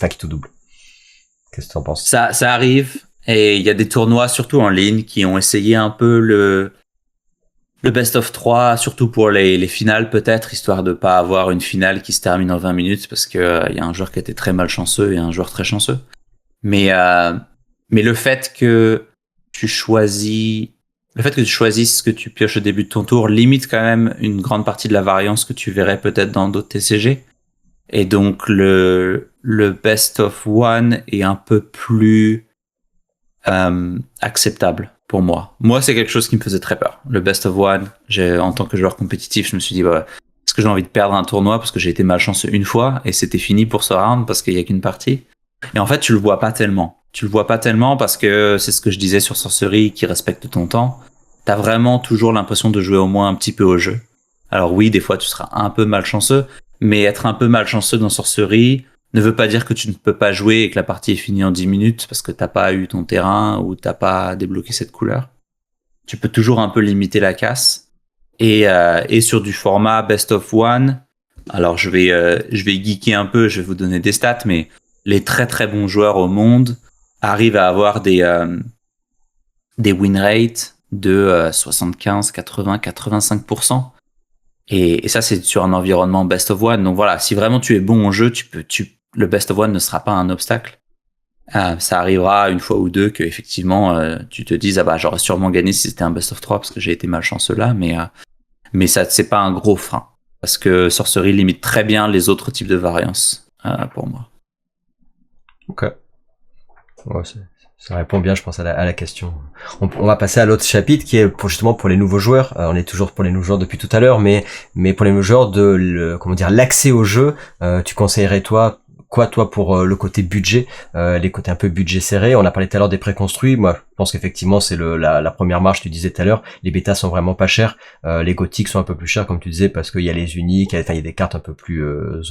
A: Qu'est-ce que t'en penses?
B: Ça arrive. Et il y a des tournois, surtout en ligne, qui ont essayé un peu le best of 3, surtout pour les finales peut-être, histoire de pas avoir une finale qui se termine en 20 minutes, parce que il y a un joueur qui était très malchanceux et un joueur très chanceux. Mais le fait que tu choisisses ce que tu pioches au début de ton tour limite quand même une grande partie de la variance que tu verrais peut-être dans d'autres TCG. Et donc le best of one est un peu plus acceptable pour moi. Moi, c'est quelque chose qui me faisait très peur. Le best of one, en tant que joueur compétitif, je me suis dit, est-ce que j'ai envie de perdre un tournoi parce que j'ai été malchanceux une fois et c'était fini pour ce round parce qu'il y a qu'une partie. Et en fait, tu le vois pas tellement. Tu le vois pas tellement parce que c'est ce que je disais sur Sorcery qui respecte ton temps. T'as vraiment toujours l'impression de jouer au moins un petit peu au jeu. Alors oui, des fois, tu seras un peu malchanceux, mais être un peu malchanceux dans Sorcery ne veut pas dire que tu ne peux pas jouer et que la partie est finie en 10 minutes parce que t'as pas eu ton terrain ou t'as pas débloqué cette couleur. Tu peux toujours un peu limiter la casse. Et sur du format best of one, alors je vais geeker un peu, je vais vous donner des stats, mais les très très bons joueurs au monde arrivent à avoir des win rates de 75, 80, 85%. Et ça, c'est sur un environnement best of one. Donc voilà, si vraiment tu es bon au jeu, le best of one ne sera pas un obstacle. Ça arrivera une fois ou deux que effectivement tu te dises j'aurais sûrement gagné si c'était un best of 3 parce que j'ai été malchanceux là, mais ça c'est pas un gros frein parce que Sorcery limite très bien les autres types de variances pour moi.
A: Ok. Ouais, ça répond bien, je pense, à la question. On va passer à l'autre chapitre qui est justement pour les nouveaux joueurs. On est toujours pour les nouveaux joueurs depuis tout à l'heure, mais pour les nouveaux joueurs l'accès au jeu. Tu conseillerais quoi pour le côté budget, les côtés un peu budget serré? On a parlé tout à l'heure des préconstruits. Moi, je pense qu'effectivement c'est la première marche. Tu disais tout à l'heure, les bêtas sont vraiment pas chers. Les gothiques sont un peu plus chers, comme tu disais, parce qu'il y a les uniques. Il y a des cartes un peu plus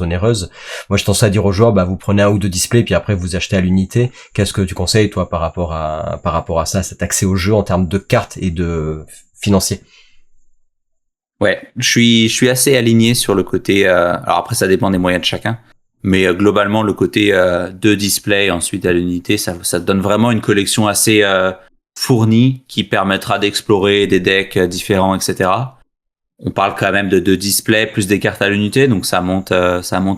A: onéreuses. Moi, je tendance à dire aux joueurs, vous prenez un ou deux displays, puis après vous achetez à l'unité. Qu'est-ce que tu conseilles toi par rapport à ça, cet accès au jeu en termes de cartes et de financier?
B: Ouais, je suis assez aligné sur le côté. Alors après, ça dépend des moyens de chacun. Mais globalement, le côté de display ensuite à l'unité, ça te donne vraiment une collection assez fournie qui permettra d'explorer des decks différents, etc. On parle quand même de 2 displays plus des cartes à l'unité, donc ça monte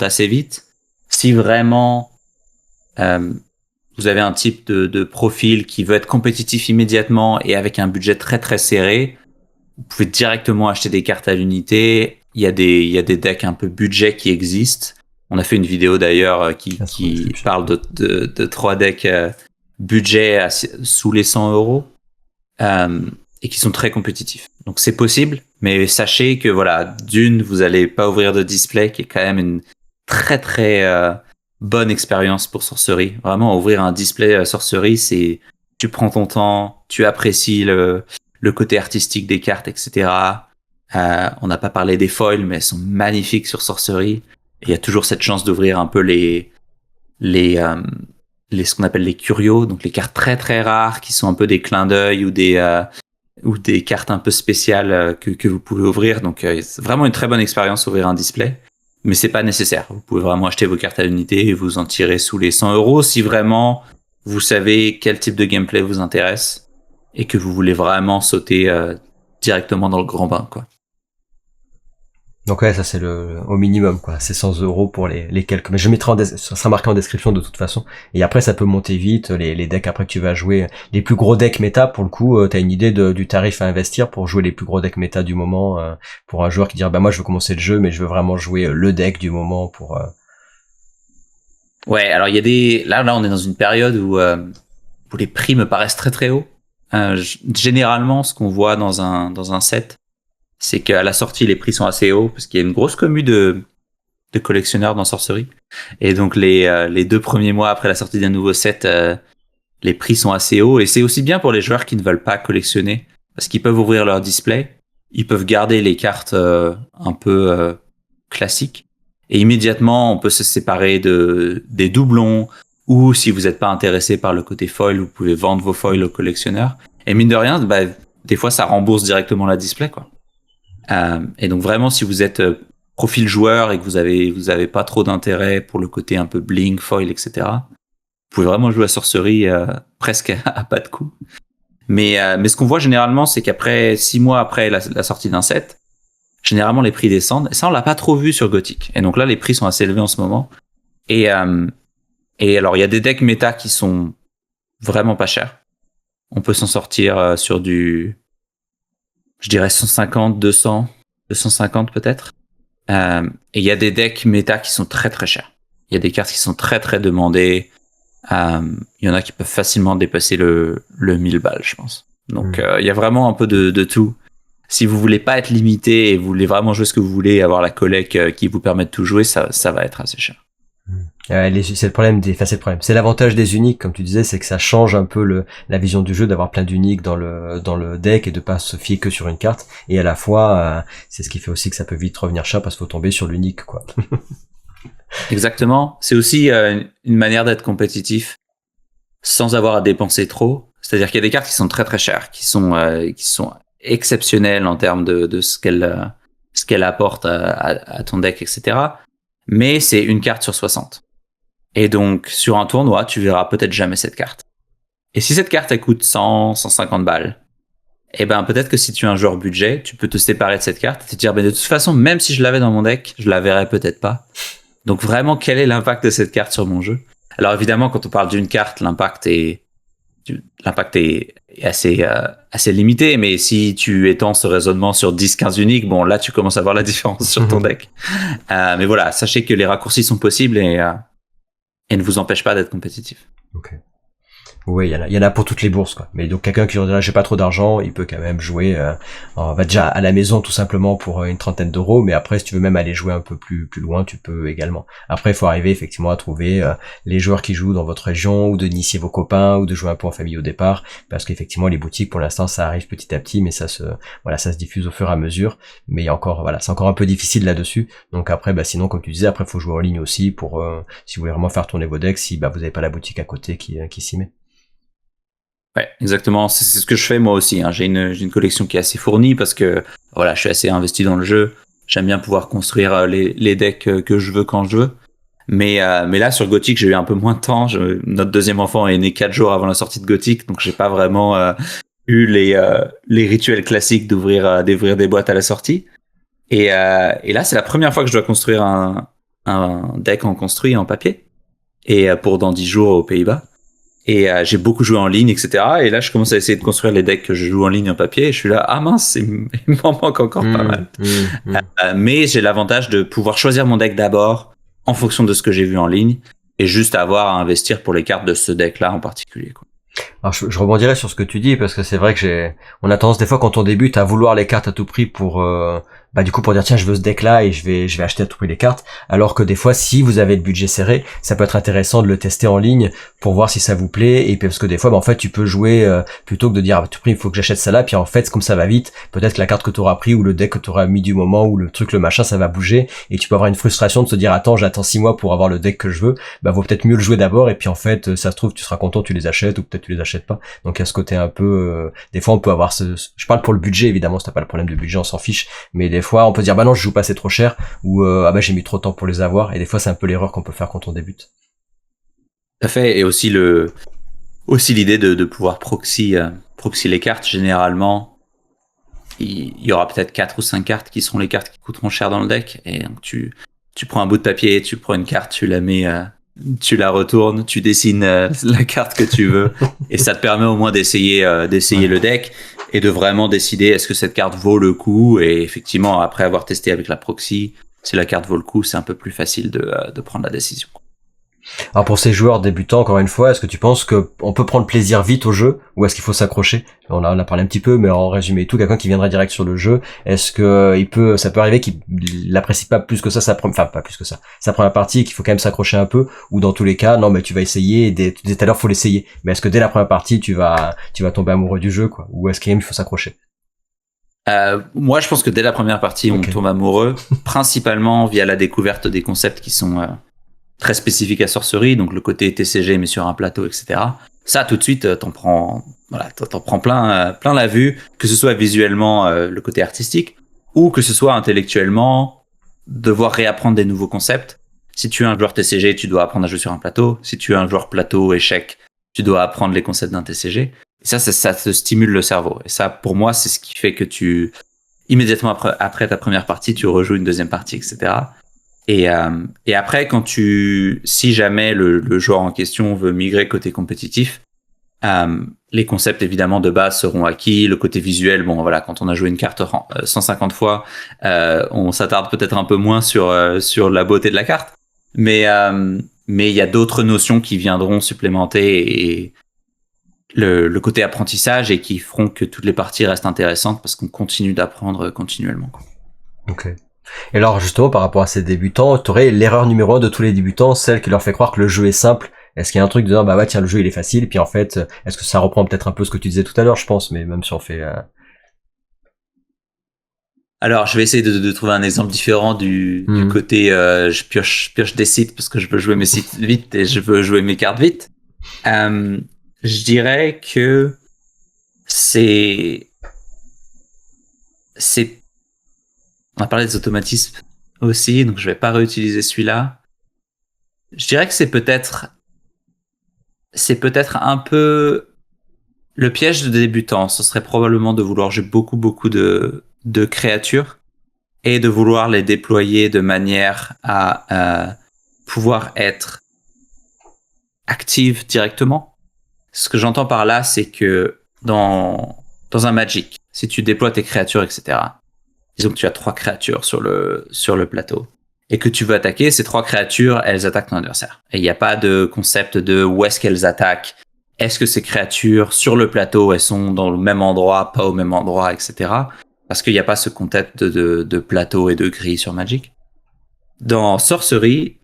B: assez vite. Si vraiment vous avez un type de profil qui veut être compétitif immédiatement et avec un budget très très serré, vous pouvez directement acheter des cartes à l'unité. Il y a des decks un peu budget qui existent. On a fait une vidéo d'ailleurs qui parle de 3 decks budget sous les 100 euros et qui sont très compétitifs. Donc c'est possible, mais sachez que vous allez pas ouvrir de display, qui est quand même une très très bonne expérience pour Sorcery. Vraiment, ouvrir un display Sorcery, c'est tu prends ton temps, tu apprécies le côté artistique des cartes, etc. On n'a pas parlé des foils, mais elles sont magnifiques sur Sorcery. Et il y a toujours cette chance d'ouvrir un peu les ce qu'on appelle les curios, donc les cartes très très rares qui sont un peu des clins d'œil ou des cartes un peu spéciales que vous pouvez ouvrir. Donc c'est vraiment une très bonne expérience ouvrir un display, mais c'est pas nécessaire. Vous pouvez vraiment acheter vos cartes à l'unité et vous en tirer sous les 100 € si vraiment vous savez quel type de gameplay vous intéresse et que vous voulez vraiment sauter directement dans le grand bain, quoi.
A: Donc ouais, ça c'est le au minimum quoi, c'est 100 € pour les quelques. Mais je mettrai ça sera marqué en description de toute façon. Et après ça peut monter vite. Les decks après que tu vas jouer, les plus gros decks méta pour le coup, t'as une idée du tarif à investir pour jouer les plus gros decks méta du moment pour un joueur qui dit bah moi je veux commencer le jeu mais je veux vraiment jouer le deck du moment pour.
B: Ouais, alors il y a là on est dans une période où les prix me paraissent très très hauts. Généralement, ce qu'on voit dans un set, c'est qu'à la sortie, les prix sont assez hauts parce qu'il y a une grosse commu de collectionneurs dans Sorcery. Et donc, les 2 premiers mois après la sortie d'un nouveau set, les prix sont assez hauts. Et c'est aussi bien pour les joueurs qui ne veulent pas collectionner parce qu'ils peuvent ouvrir leur display, ils peuvent garder les cartes un peu classiques. Et immédiatement, on peut se séparer des doublons ou si vous n'êtes pas intéressé par le côté foil, vous pouvez vendre vos foils aux collectionneurs. Et mine de rien, des fois, ça rembourse directement la display, quoi. Et donc vraiment, si vous êtes profil joueur et que vous avez pas trop d'intérêt pour le côté un peu bling, foil, etc., vous pouvez vraiment jouer à Sorcery presque à pas de coup. Mais ce qu'on voit généralement, c'est qu'après 6 mois après la sortie d'un set, généralement les prix descendent. Et ça, on l'a pas trop vu sur Gothic. Et donc là, les prix sont assez élevés en ce moment. Et alors, il y a des decks méta qui sont vraiment pas chers. On peut s'en sortir sur je dirais 150, 200, 250 peut-être. Et il y a des decks méta qui sont très très chers. Il y a des cartes qui sont très très demandées. Il y en a qui peuvent facilement dépasser le 1000 balles, je pense. Donc il y a vraiment un peu de tout. Si vous voulez pas être limité et vous voulez vraiment jouer ce que vous voulez, avoir la collecte qui vous permet de tout jouer, ça va être assez cher.
A: C'est le problème c'est le problème. C'est l'avantage des uniques, comme tu disais, c'est que ça change un peu la vision du jeu d'avoir plein d'uniques dans le deck et de pas se fier que sur une carte. Et à la fois, c'est ce qui fait aussi que ça peut vite revenir cher parce qu'il faut tomber sur l'unique, quoi.
B: Exactement. C'est aussi une manière d'être compétitif sans avoir à dépenser trop. C'est-à-dire qu'il y a des cartes qui sont très très chères, qui sont exceptionnelles en termes de ce qu'elle apporte à ton deck, etc. Mais c'est une carte sur 60. Et donc, sur un tournoi, tu verras peut-être jamais cette carte. Et si cette carte, elle coûte 100, 150 balles, eh ben, peut-être que si tu es un joueur budget, tu peux te séparer de cette carte et te dire, ben, de toute façon, même si je l'avais dans mon deck, je la verrais peut-être pas. Donc, vraiment, quel est l'impact de cette carte sur mon jeu? Alors, évidemment, quand on parle d'une carte, l'impact est assez limité, mais si tu étends ce raisonnement sur 10-15 uniques, bon, là, tu commences à voir la différence sur ton deck. Mais voilà, sachez que les raccourcis sont possibles et ne vous empêchent pas d'être compétitif.
A: Ok. Oui, il y en a pour toutes les bourses, quoi. Mais donc quelqu'un qui dirait j'ai pas trop d'argent, il peut quand même jouer va déjà à la maison tout simplement pour une 30aine d'euros, mais après si tu veux même aller jouer un peu plus loin, tu peux également. Après il faut arriver effectivement à trouver les joueurs qui jouent dans votre région ou d'initier vos copains ou de jouer un peu en famille au départ parce qu'effectivement les boutiques pour l'instant ça arrive petit à petit mais ça se diffuse au fur et à mesure, mais il y a encore c'est encore un peu difficile là-dessus. Donc après sinon comme tu disais après faut jouer en ligne aussi pour si vous voulez vraiment faire tourner vos decks si vous avez pas la boutique à côté qui s'y met.
B: Ouais, exactement. C'est ce que je fais moi aussi. J'ai une collection qui est assez fournie parce que voilà, je suis assez investi dans le jeu. J'aime bien pouvoir construire les decks que je veux quand je veux. Mais là sur Gothic, j'ai eu un peu moins de temps. Notre deuxième enfant est né 4 jours avant la sortie de Gothic, donc j'ai pas vraiment eu les rituels classiques d'ouvrir des boîtes à la sortie. Et là, c'est la première fois que je dois construire un deck en construit en papier et pour dans 10 jours aux Pays-Bas. Et j'ai beaucoup joué en ligne, etc. Et là, je commence à essayer de construire les decks que je joue en ligne en papier. Et je suis là, ah mince, il m'en manque encore pas mal. Mais j'ai l'avantage de pouvoir choisir mon deck d'abord en fonction de ce que j'ai vu en ligne et juste avoir à investir pour les cartes de ce deck-là en particulier, quoi.
A: Alors je rebondirai sur ce que tu dis parce que c'est vrai que on a tendance des fois quand on débute à vouloir les cartes à tout prix pour bah du coup pour dire tiens je veux ce deck là et je vais acheter à tout prix les cartes, alors que des fois si vous avez le budget serré, ça peut être intéressant de le tester en ligne pour voir si ça vous plaît, et puis parce que des fois bah, en fait tu peux jouer plutôt que de dire à tout prix il faut que j'achète ça là, puis en fait comme ça va vite, peut-être que la carte que tu auras pris ou le deck que tu auras mis du moment ou le truc le machin ça va bouger, et tu peux avoir une frustration de se dire attends j'attends 6 mois pour avoir le deck que je veux, bah vaut peut-être mieux le jouer d'abord, et puis en fait ça se trouve tu seras content, tu les achètes ou peut-être tu les achètes pas. Donc il y a ce côté un peu des fois on peut avoir je parle pour le budget évidemment, si t'as pas le problème de budget on s'en fiche, mais des fois on peut dire bah non je joue pas, c'est trop cher, ou ah bah j'ai mis trop de temps pour les avoir, et des fois c'est un peu l'erreur qu'on peut faire quand on débute.
B: Tout à fait, et aussi l'idée de pouvoir proxy les cartes. Généralement il y aura peut-être 4 ou 5 cartes qui seront les cartes qui coûteront cher dans le deck, et donc tu prends un bout de papier, tu prends une carte, tu la mets tu la retournes, tu dessines la carte que tu veux, et ça te permet au moins d'essayer le deck et de vraiment décider est-ce que cette carte vaut le coup. Et effectivement, après avoir testé avec la proxy, si la carte vaut le coup, c'est un peu plus facile de prendre la décision.
A: Alors pour ces joueurs débutants, encore une fois, est-ce que tu penses que on peut prendre plaisir vite au jeu, ou est-ce qu'il faut s'accrocher? On a parlé un petit peu, mais en résumé tout, quelqu'un qui viendrait direct sur le jeu, est-ce que ça peut arriver qu'il l'apprécie pas plus que ça, pas plus que ça, sa première partie, et qu'il faut quand même s'accrocher un peu, ou dans tous les cas, non mais tu vas essayer, tu disais tout à l'heure faut l'essayer, mais est-ce que dès la première partie tu vas tomber amoureux du jeu, quoi, ou est-ce qu'il faut s'accrocher?
B: Moi, je pense que dès la première partie, on tombe amoureux, principalement via la découverte des concepts qui sont très spécifique à Sorcery, donc le côté TCG mais sur un plateau, etc. Ça, tout de suite, t'en prends plein la vue, que ce soit visuellement le côté artistique, ou que ce soit intellectuellement, devoir réapprendre des nouveaux concepts. Si tu es un joueur TCG, tu dois apprendre à jouer sur un plateau. Si tu es un joueur plateau échec, tu dois apprendre les concepts d'un TCG. Et ça te stimule le cerveau. Et ça, pour moi, c'est ce qui fait que immédiatement après ta première partie, tu rejoues une deuxième partie, etc. Et après, si jamais le joueur en question veut migrer côté compétitif, les concepts évidemment de base seront acquis. Le côté visuel, bon voilà, quand on a joué une carte 150 fois, on s'attarde peut-être un peu moins sur la beauté de la carte, mais il y a d'autres notions qui viendront supplémenter et le côté apprentissage, et qui feront que toutes les parties restent intéressantes parce qu'on continue d'apprendre continuellement.
A: Ok. Et alors justement par rapport à ces débutants, t'aurais l'erreur numéro 1 de tous les débutants, celle qui leur fait croire que le jeu est simple. Est-ce qu'il y a un truc de dire bah ouais tiens le jeu il est facile, et puis en fait est-ce que ça reprend peut-être un peu ce que tu disais tout à l'heure, je pense, mais même si on fait
B: Alors je vais essayer de trouver un exemple différent du côté je pioche des sites parce que je veux jouer mes sites vite et je veux jouer mes cartes vite. Je dirais que c'est on a parlé des automatismes aussi, donc je vais pas réutiliser celui-là. Je dirais que c'est peut-être un peu le piège de débutant. Ce serait probablement de vouloir jouer beaucoup de créatures et de vouloir les déployer de manière à pouvoir être active directement. Ce que j'entends par là, c'est que dans un Magic, si tu déploies tes créatures, etc., disons que tu as 3 créatures sur le plateau et que tu veux attaquer, ces 3 créatures, elles attaquent ton adversaire. Et il n'y a pas de concept de où est-ce qu'elles attaquent. Est-ce que ces créatures sur le plateau, elles sont dans le même endroit, pas au même endroit, etc. Parce qu'il n'y a pas ce concept de plateau et de grille sur Magic. Dans Sorcery,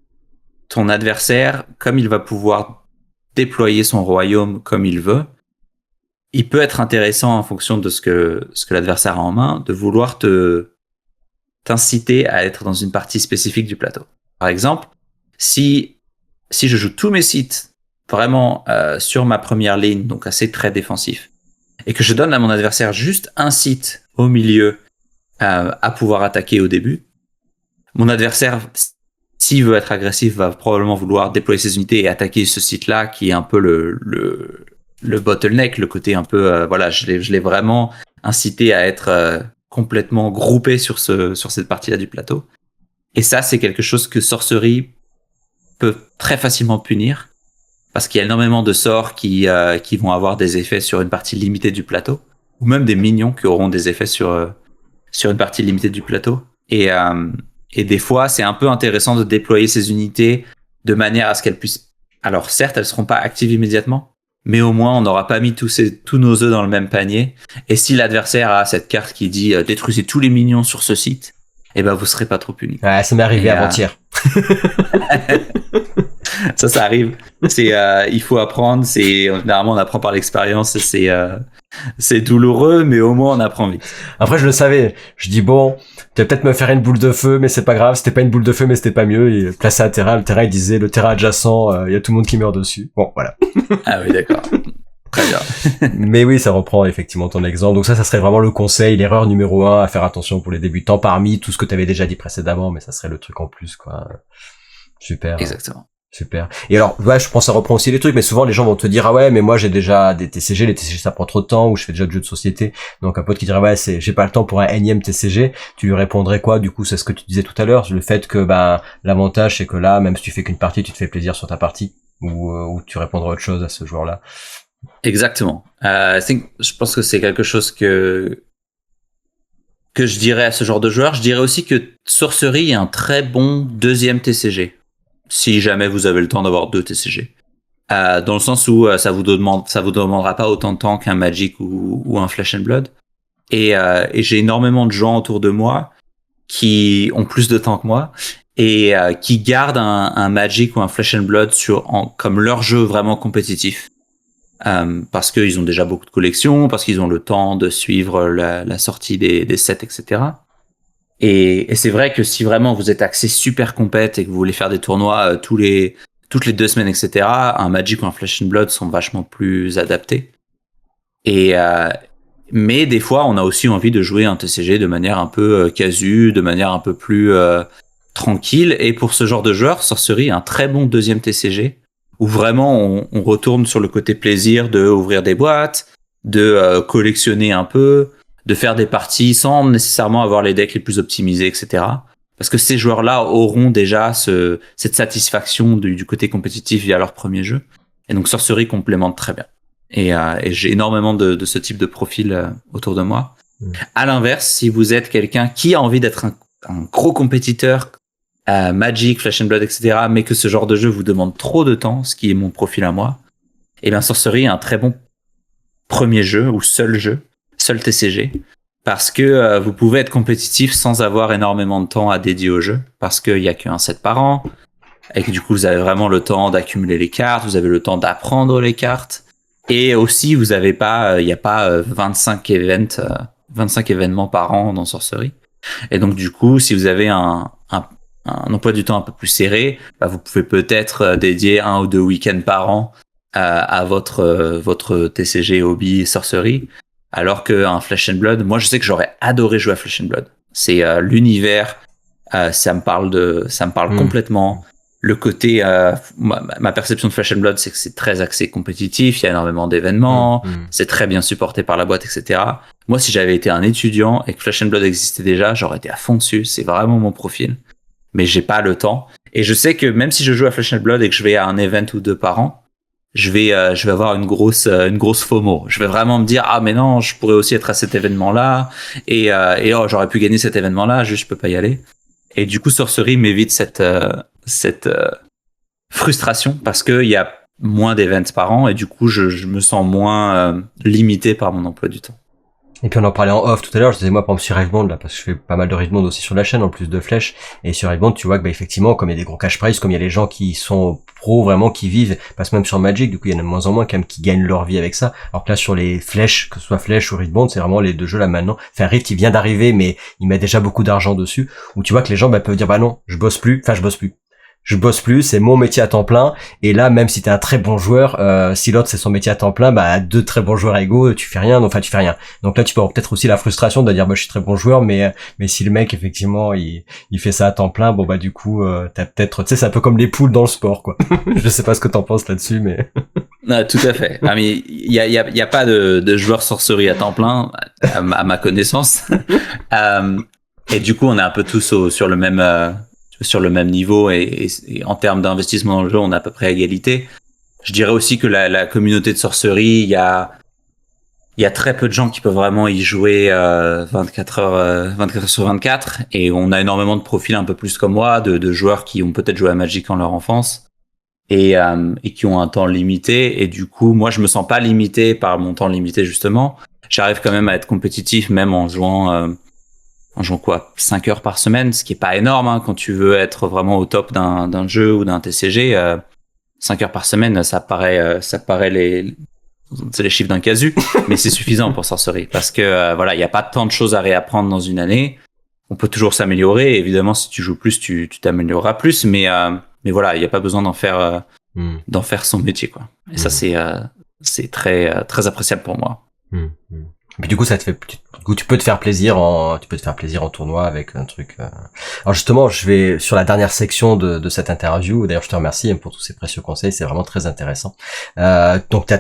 B: ton adversaire, comme il va pouvoir déployer son royaume comme il veut, il peut être intéressant en fonction de ce que l'adversaire a en main, de vouloir t'inciter à être dans une partie spécifique du plateau. Par exemple, si je joue tous mes sites vraiment sur ma première ligne, donc assez très défensif, et que je donne à mon adversaire juste un site au milieu à pouvoir attaquer au début, mon adversaire, s'il veut être agressif, va probablement vouloir déployer ses unités et attaquer ce site-là, qui est un peu le bottleneck, le côté un peu, voilà, je l'ai vraiment incité à être complètement groupé sur cette partie-là du plateau. Et ça, c'est quelque chose que Sorcery peut très facilement punir, parce qu'il y a énormément de sorts qui vont avoir des effets sur une partie limitée du plateau, ou même des minions qui auront des effets sur une partie limitée du plateau. Et des fois, c'est un peu intéressant de déployer ces unités de manière à ce qu'elles puissent... Alors certes, elles seront pas actives immédiatement, mais au moins on n'aura pas mis tous nos œufs dans le même panier. Et si l'adversaire a cette carte qui dit détruisez tous les minions sur ce site, et ben vous serez pas trop puni.
A: Ouais, ça m'est arrivé avant-hier.
B: Ça arrive. Il faut apprendre. Généralement on apprend par l'expérience. C'est douloureux, mais au moins on apprend vite.
A: Après, je le savais. Je dis bon, tu vas peut-être me faire une boule de feu, mais c'est pas grave. C'était pas une boule de feu, mais c'était pas mieux. Il plaçait un terrain. Le terrain, il disait le terrain adjacent. Il y a tout le monde qui meurt dessus. Bon, voilà.
B: Ah oui, d'accord. Très bien.
A: Mais oui, ça reprend effectivement ton exemple. Donc ça serait vraiment le conseil, l'erreur numéro 1 à faire attention pour les débutants, parmi tout ce que tu avais déjà dit précédemment, mais ça serait le truc en plus, quoi. Super.
B: Exactement.
A: Super. Et alors, ouais, je pense que ça reprend aussi les trucs, mais souvent les gens vont te dire, ah ouais, mais moi j'ai déjà des TCG, les TCG ça prend trop de temps, ou je fais déjà de jeux de société. Donc un pote qui dirait, ouais, j'ai pas le temps pour un énième TCG, tu lui répondrais quoi? Du coup, c'est ce que tu disais tout à l'heure, le fait que, l'avantage c'est que là, même si tu fais qu'une partie, tu te fais plaisir sur ta partie, ou tu répondrais autre chose à ce joueur-là.
B: Exactement. Je pense que c'est quelque chose que je dirais à ce genre de joueur. Je dirais aussi que Sorcery est un très bon deuxième TCG. Si jamais vous avez le temps d'avoir 2 TCG. Dans le sens où ça vous demandera pas autant de temps qu'un Magic ou un Flesh and Blood. Et j'ai énormément de gens autour de moi qui ont plus de temps que moi et qui gardent un Magic ou un Flesh and Blood comme leur jeu vraiment compétitif. Parce qu'ils ont déjà beaucoup de collections, parce qu'ils ont le temps de suivre la sortie des sets, etc. Et c'est vrai que si vraiment vous êtes axé super compète et que vous voulez faire des tournois toutes les 2 semaines, etc., un Magic ou un Flesh and Blood sont vachement plus adaptés. Mais des fois, on a aussi envie de jouer un TCG de manière un peu casu, de manière un peu plus tranquille. Et pour ce genre de joueur, Sorcery est un très bon deuxième TCG, où vraiment on retourne sur le côté plaisir de ouvrir des boîtes, de collectionner un peu, de faire des parties sans nécessairement avoir les decks les plus optimisés, etc. Parce que ces joueurs-là auront déjà cette satisfaction du côté compétitif via leur premier jeu. Et donc Sorcery complémente très bien. Et j'ai énormément de ce type de profil autour de moi. À l'inverse, si vous êtes quelqu'un qui a envie d'être un gros compétiteur, Magic, Flesh and Blood, etc., mais que ce genre de jeu vous demande trop de temps, ce qui est mon profil à moi, et bien Sorcery est un très bon premier jeu ou seul TCG, parce que vous pouvez être compétitif sans avoir énormément de temps à dédier au jeu, parce qu'il n'y a qu'un set par an, et que du coup vous avez vraiment le temps d'accumuler les cartes, vous avez le temps d'apprendre les cartes, et aussi vous avez pas, il n'y a pas 25 événements par an dans Sorcery. Et donc du coup, si vous avez un emploi du temps un peu plus serré, vous pouvez peut-être dédier 1 ou 2 week-ends par an à votre TCG hobby Sorcery, alors qu'un Flesh and Blood, moi je sais que j'aurais adoré jouer à Flesh and Blood. C'est l'univers, ça me parle complètement. Le côté, ma perception de Flesh and Blood, c'est que c'est très axé compétitif, il y a énormément d'événements, c'est très bien supporté par la boîte, etc. Moi, si j'avais été un étudiant et que Flesh and Blood existait déjà, j'aurais été à fond dessus, c'est vraiment mon profil. Mais j'ai pas le temps. Et je sais que même si je joue à Flesh and Blood et que je vais à un event ou 2 par an, je vais avoir une grosse FOMO. Je vais vraiment me dire, ah, mais non, je pourrais aussi être à cet événement-là, et j'aurais pu gagner cet événement-là, juste je peux pas y aller. Et du coup, Sorcery m'évite cette frustration, parce qu'il y a moins d'événements par an, et du coup, je me sens moins limité par mon emploi du temps.
A: Et puis on en parlait en off tout à l'heure, je disais moi par exemple sur Rivebond là, parce que je fais pas mal de Rivebond aussi sur la chaîne en plus de Flèche, et sur Rivebond tu vois que effectivement comme il y a des gros cash prize, comme il y a les gens qui sont pros vraiment qui vivent, parce que même sur Magic du coup il y en a de moins en moins quand même qui gagnent leur vie avec ça, alors que là sur les Flèches, que ce soit Flèche ou Rivebond, c'est vraiment les 2 jeux là maintenant, enfin Rift il vient d'arriver mais il met déjà beaucoup d'argent dessus, où tu vois que les gens peuvent dire non, je bosse plus, c'est mon métier à temps plein, et là même si t'es un très bon joueur, si l'autre c'est son métier à temps plein, 2 très bons joueurs égaux, tu fais rien, donc là tu peux avoir peut-être aussi la frustration de dire je suis très bon joueur, mais si le mec effectivement il fait ça à temps plein, du coup t'as peut-être, tu sais, c'est un peu comme les poules dans le sport quoi. Je sais pas ce que t'en penses là-dessus, mais
B: non, tout à fait. Ah, mais il y a pas de joueur Sorcery à temps plein à ma connaissance. Et du coup on est un peu tous sur le même niveau, et en termes d'investissement dans le jeu, on est à peu près à égalité. Je dirais aussi que la communauté de Sorcery, il y a très peu de gens qui peuvent vraiment y jouer 24 heures sur 24, et on a énormément de profils un peu plus comme moi, de joueurs qui ont peut-être joué à Magic en leur enfance et qui ont un temps limité, et du coup, moi je me sens pas limité par mon temps limité justement. J'arrive quand même à être compétitif même en jouant en jouant 5 heures par semaine, ce qui est pas énorme, hein, quand tu veux être vraiment au top d'un jeu ou d'un TCG. 5 heures par semaine, ça paraît c'est les chiffres d'un casu, mais c'est suffisant pour Sorcery parce que voilà, il y a pas tant de choses à réapprendre dans une année. On peut toujours s'améliorer. Évidemment, si tu joues plus, tu t'amélioreras plus, mais voilà, il y a pas besoin d'en faire son métier, quoi. Et ça, c'est très appréciable pour moi.
A: Mais du coup, ça te fait, du coup, tu peux te faire plaisir en tournoi avec un truc. Alors justement, je vais sur la dernière section de cette interview. D'ailleurs, je te remercie pour tous ces précieux conseils. C'est vraiment très intéressant. Donc,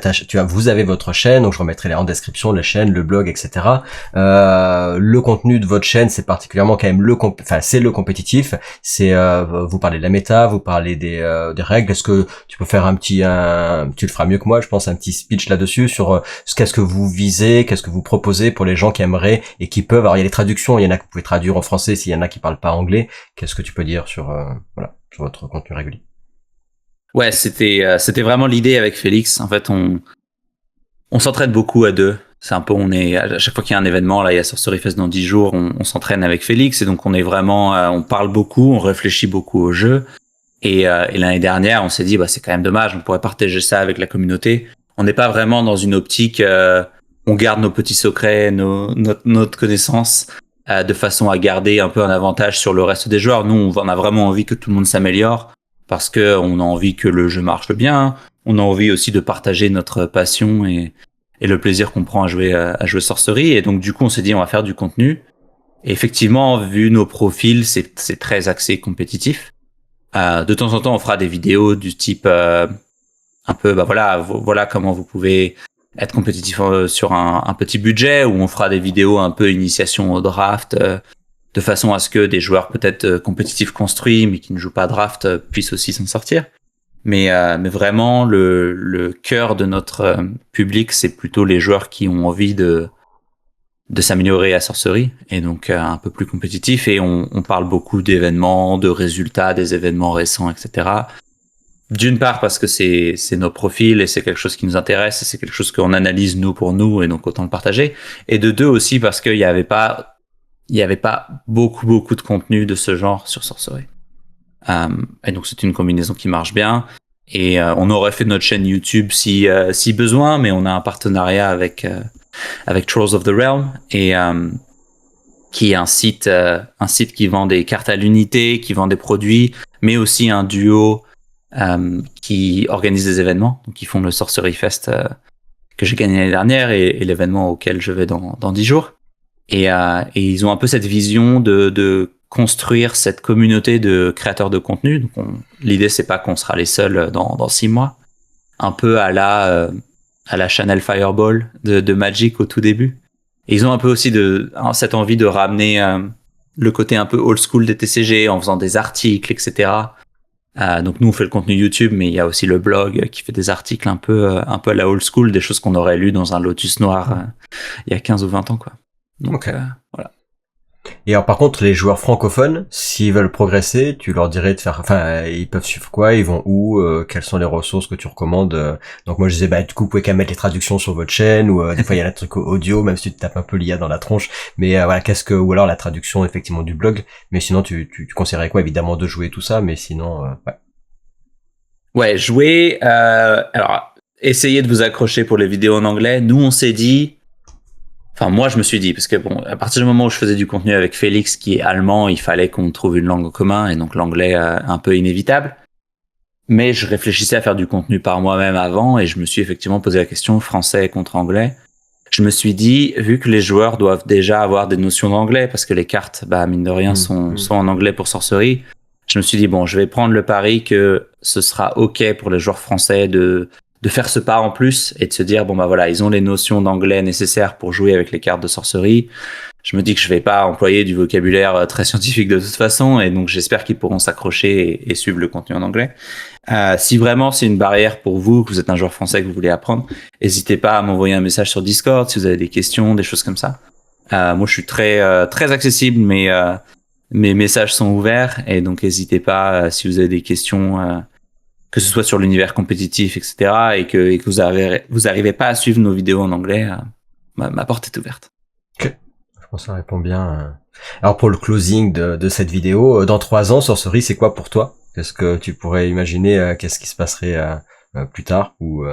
A: vous avez votre chaîne. Donc, je remettrai les en description, les chaînes, le blog, etc. Le contenu de votre chaîne, c'est particulièrement quand même c'est le compétitif. C'est, vous parlez de la méta, vous parlez des règles. Est-ce que tu peux faire tu le feras mieux que moi, je pense, un petit speech là-dessus sur qu'est-ce que vous visez, qu'est-ce que vous proposez pour les gens qui aimeraient et qui peuvent. Alors il y a les traductions, il y en a que vous pouvez traduire en français s'il y en a qui parlent pas anglais. Qu'est-ce que tu peux dire sur sur votre contenu régulier?
B: Ouais, c'était vraiment l'idée avec Félix. En fait, on s'entraîne beaucoup à deux. C'est un peu, à chaque fois qu'il y a un événement, là, il y a Sorcery Fest dans 10 jours, on s'entraîne avec Félix et donc on est vraiment, on parle beaucoup, on réfléchit beaucoup au jeu. Et l'année dernière, on s'est dit, c'est quand même dommage, on pourrait partager ça avec la communauté. On n'est pas vraiment dans une optique, on garde nos petits secrets, notre connaissance, de façon à garder un peu un avantage sur le reste des joueurs. Nous, on a vraiment envie que tout le monde s'améliore parce que on a envie que le jeu marche bien. On a envie aussi de partager notre passion et le plaisir qu'on prend à jouer Sorcery. Et donc, du coup, on s'est dit, on va faire du contenu. Et effectivement, vu nos profils, c'est très axé compétitif. De temps en temps, on fera des vidéos du type un peu, voilà comment vous pouvez être compétitif sur un petit budget, où on fera des vidéos un peu initiation au draft, de façon à ce que des joueurs peut-être compétitifs construits, mais qui ne jouent pas draft, puissent aussi s'en sortir. Mais vraiment, le cœur de notre public, c'est plutôt les joueurs qui ont envie de s'améliorer à Sorcery, et donc un peu plus compétitif, et on parle beaucoup d'événements, de résultats des événements récents, etc. D'une part parce que c'est nos profils et c'est quelque chose qui nous intéresse, et c'est quelque chose qu'on analyse nous pour nous, et donc autant le partager. Et de deux aussi parce qu'il y avait pas beaucoup de contenu de ce genre sur Sorcery. Et donc c'est une combinaison qui marche bien. Et on aurait fait notre chaîne YouTube si besoin, mais on a un partenariat avec Trolls of the Realm, et qui est un site qui vend des cartes à l'unité, qui vend des produits, mais aussi un duo qui organise des événements. Donc ils font le Sorcery Fest que j'ai gagné l'année dernière, et l'événement auquel je vais dans 10 jours. Et ils ont un peu cette vision de construire cette communauté de créateurs de contenu. Donc l'idée, c'est pas qu'on sera les seuls dans 6 mois. Un peu à la Channel Fireball de Magic au tout début. Et ils ont un peu aussi cette envie de ramener le côté un peu old school des TCG en faisant des articles, etc. Donc nous, on fait le contenu YouTube, mais il y a aussi le blog qui fait des articles un peu à la old school, des choses qu'on aurait lues dans un Lotus Noir il y a 15 ou 20 ans, quoi. Donc voilà.
A: Et alors par contre, les joueurs francophones, s'ils veulent progresser, tu leur dirais de faire, ils peuvent suivre quoi, ils vont où, quelles sont les ressources que tu recommandes. Donc moi je disais, du coup, vous pouvez quand même mettre les traductions sur votre chaîne, ou des fois il y a un truc audio, même si tu te tapes un peu l'IA dans la tronche. Mais voilà, ou alors la traduction effectivement du blog. Mais sinon, tu conseillerais quoi? Évidemment de jouer tout ça, mais sinon, ouais.
B: Ouais, jouer. Alors, essayez de vous accrocher pour les vidéos en anglais. Nous, on s'est dit. Enfin, moi, je me suis dit, parce que à partir du moment où je faisais du contenu avec Félix, qui est allemand, il fallait qu'on trouve une langue en commun, et donc l'anglais un peu inévitable. Mais je réfléchissais à faire du contenu par moi-même avant, et je me suis effectivement posé la question français contre anglais. Je me suis dit, vu que les joueurs doivent déjà avoir des notions d'anglais, parce que les cartes, mine de rien, sont en anglais pour Sorcery, je me suis dit, je vais prendre le pari que ce sera OK pour les joueurs français de faire ce pas en plus, et de se dire, voilà, ils ont les notions d'anglais nécessaires pour jouer avec les cartes de Sorcery. Je me dis que je vais pas employer du vocabulaire très scientifique de toute façon, et donc j'espère qu'ils pourront s'accrocher et suivre le contenu en anglais. Si vraiment c'est une barrière pour vous, que vous êtes un joueur français, que vous voulez apprendre, n'hésitez pas à m'envoyer un message sur Discord si vous avez des questions, des choses comme ça. Moi, je suis très accessible, mais mes messages sont ouverts, et donc n'hésitez pas si vous avez des questions, que ce soit sur l'univers compétitif, etc., et que vous arrivez pas à suivre nos vidéos en anglais, ma porte est ouverte.
A: Ok. pense que ça répond bien. Alors pour le closing de cette vidéo, dans 3 ans, Sorcery, c'est quoi pour toi? Est-ce que tu pourrais imaginer qu'est-ce qui se passerait plus tard ou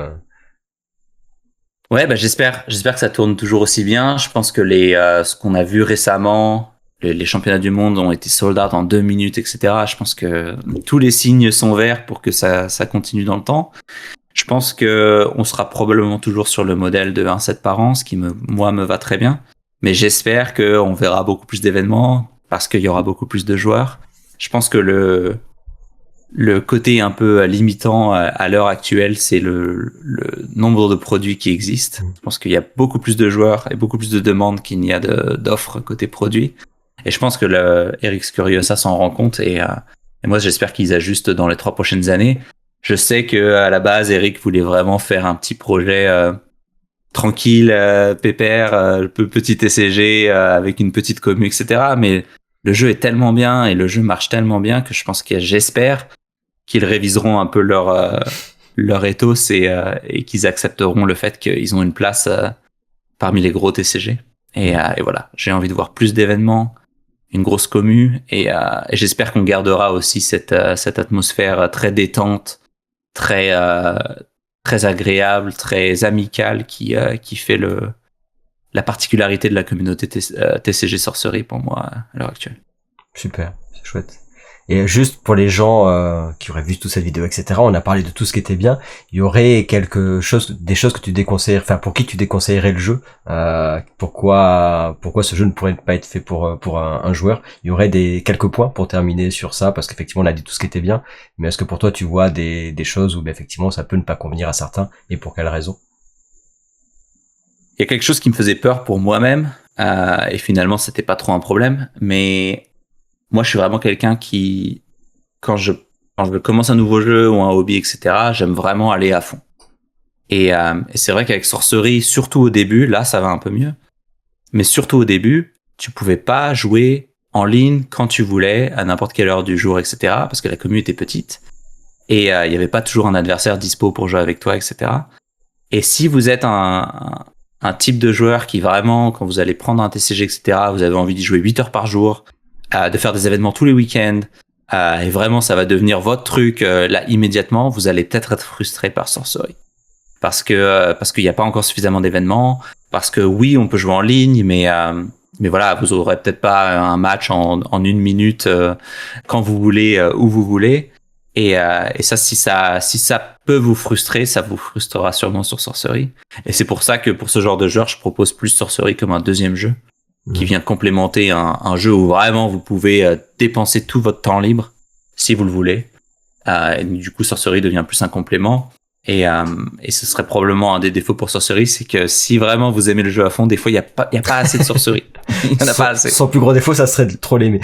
B: Ouais, bah j'espère que ça tourne toujours aussi bien. Je pense que ce qu'on a vu récemment, les championnats du monde ont été sold out en 2 minutes, etc. Je pense que tous les signes sont verts pour que ça continue dans le temps. Je pense que on sera probablement toujours sur le modèle de 1 set par an, ce qui moi me va très bien. Mais j'espère qu'on verra beaucoup plus d'événements parce qu'il y aura beaucoup plus de joueurs. Je pense que le côté un peu limitant à l'heure actuelle, c'est le nombre de produits qui existent. Je pense qu'il y a beaucoup plus de joueurs et beaucoup plus de demandes qu'il n'y a d'offres côté produits. Et je pense que Eric Curiosa s'en rend compte et moi j'espère qu'ils ajustent dans les 3 prochaines années. Je sais que à la base Eric voulait vraiment faire un petit projet tranquille, pépère, petit TCG avec une petite commu, etc. Mais le jeu est tellement bien et le jeu marche tellement bien que je pense j'espère qu'ils réviseront un peu leur ethos et qu'ils accepteront le fait qu'ils ont une place parmi les gros TCG. Et voilà, j'ai envie de voir plus d'événements, une grosse commu, et j'espère qu'on gardera aussi cette atmosphère très détente, très agréable, très amicale qui fait la particularité de la communauté TCG Sorcery pour moi à l'heure actuelle.
A: Super, c'est chouette. Et juste pour les gens qui auraient vu toute cette vidéo, etc., on a parlé de tout ce qui était bien. Il y aurait des choses que tu déconseillerais, enfin pour qui tu déconseillerais le jeu. Pourquoi ce jeu ne pourrait pas être fait pour un joueur. Il y aurait quelques points pour terminer sur ça, parce qu'effectivement on a dit tout ce qui était bien. Mais est-ce que pour toi tu vois des choses où effectivement ça peut ne pas convenir à certains, et pour quelles raisons?
B: Il y a quelque chose qui me faisait peur pour moi-même, et finalement c'était pas trop un problème, mais moi, je suis vraiment quelqu'un qui, quand je commence un nouveau jeu ou un hobby, etc., j'aime vraiment aller à fond. Et c'est vrai qu'avec Sorcery, surtout au début, là, ça va un peu mieux. Mais surtout au début, tu pouvais pas jouer en ligne quand tu voulais, à n'importe quelle heure du jour, etc., parce que la commu était petite. Et il y avait pas toujours un adversaire dispo pour jouer avec toi, etc. Et si vous êtes un type de joueur qui vraiment, quand vous allez prendre un TCG, etc., vous avez envie d'y jouer 8 heures par jour, de faire des événements tous les week-ends, et vraiment ça va devenir votre truc là immédiatement, vous allez peut-être être frustré par Sorcery parce qu'il n'y a pas encore suffisamment d'événements, parce que oui on peut jouer en ligne, mais voilà, vous aurez peut-être pas un match en 1 minute quand vous voulez, où vous voulez, et ça si ça peut vous frustrer, ça vous frustrera sûrement sur Sorcery. Et c'est pour ça que pour ce genre de joueur, je propose plus Sorcery comme un deuxième jeu qui vient complémenter un jeu où vraiment vous pouvez dépenser tout votre temps libre si vous le voulez. Et du coup, Sorcery devient plus un complément. Et ce serait probablement un des défauts pour Sorcery, c'est que si vraiment vous aimez le jeu à fond, des fois il y a pas assez de Sorcery. Il y en a pas assez.
A: Son plus gros défaut, ça serait de trop l'aimer.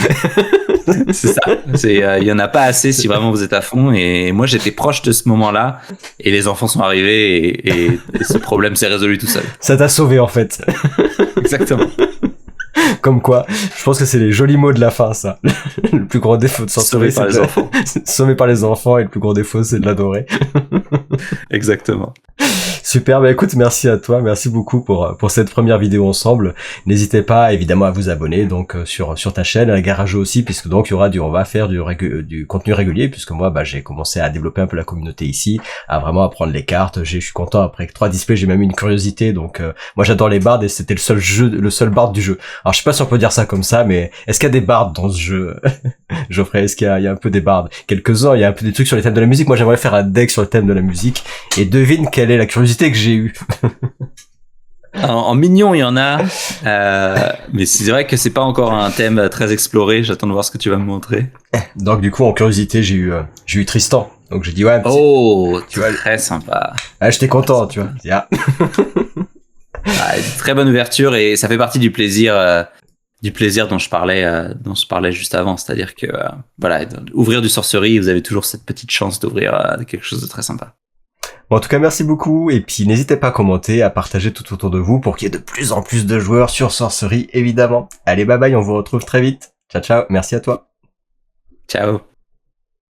B: C'est ça. Il y en a pas assez si vraiment vous êtes à fond. Et moi, j'étais proche de ce moment-là. Et les enfants sont arrivés et ce problème s'est résolu tout seul.
A: Ça t'a sauvé en fait.
B: Exactement.
A: Comme quoi, je pense que c'est les jolis mots de la fin, ça. Le plus gros défaut de Sorcery, c'est
B: les enfants.
A: Sommé par les enfants, et le plus gros défaut, c'est de l'adorer.
B: Exactement.
A: Super, bah écoute, merci à toi, merci beaucoup pour cette première vidéo ensemble. N'hésitez pas évidemment à vous abonner donc sur ta chaîne, à Garageux aussi, puisque donc on va faire du contenu régulier, puisque moi j'ai commencé à développer un peu la communauté ici, à vraiment apprendre les cartes. Je suis content, après 3 displays, j'ai même eu une curiosité, donc moi j'adore les bardes et c'était le seul bard du jeu. Alors je sais pas si on peut dire ça comme ça, mais est-ce qu'il y a des bardes dans ce jeu? Geoffrey, est-ce qu'il y a un peu des bardes? Quelques-uns, il y a un peu des trucs sur les thèmes de la musique. Moi j'aimerais faire un deck sur le thème de la musique, et devine quelle est la curiosité que j'ai eu.
B: En mignon, il y en a, mais c'est vrai que c'est pas encore un thème très exploré. J'attends de voir ce que tu vas me montrer.
A: Donc du coup, en curiosité, j'ai eu Tristan. Donc j'ai dit ouais.
B: Tu vois, très sympa.
A: Ah, j'étais content, tu vois. Yeah.
B: Très bonne ouverture, et ça fait partie du plaisir dont je parlais juste avant. C'est-à-dire que voilà, ouvrir du Sorcery, vous avez toujours cette petite chance d'ouvrir quelque chose de très sympa.
A: Bon, en tout cas, merci beaucoup, et puis n'hésitez pas à commenter, à partager tout autour de vous pour qu'il y ait de plus en plus de joueurs sur Sorcery, évidemment. Allez, bye bye, on vous retrouve très vite. Ciao, ciao, merci à toi.
B: Ciao.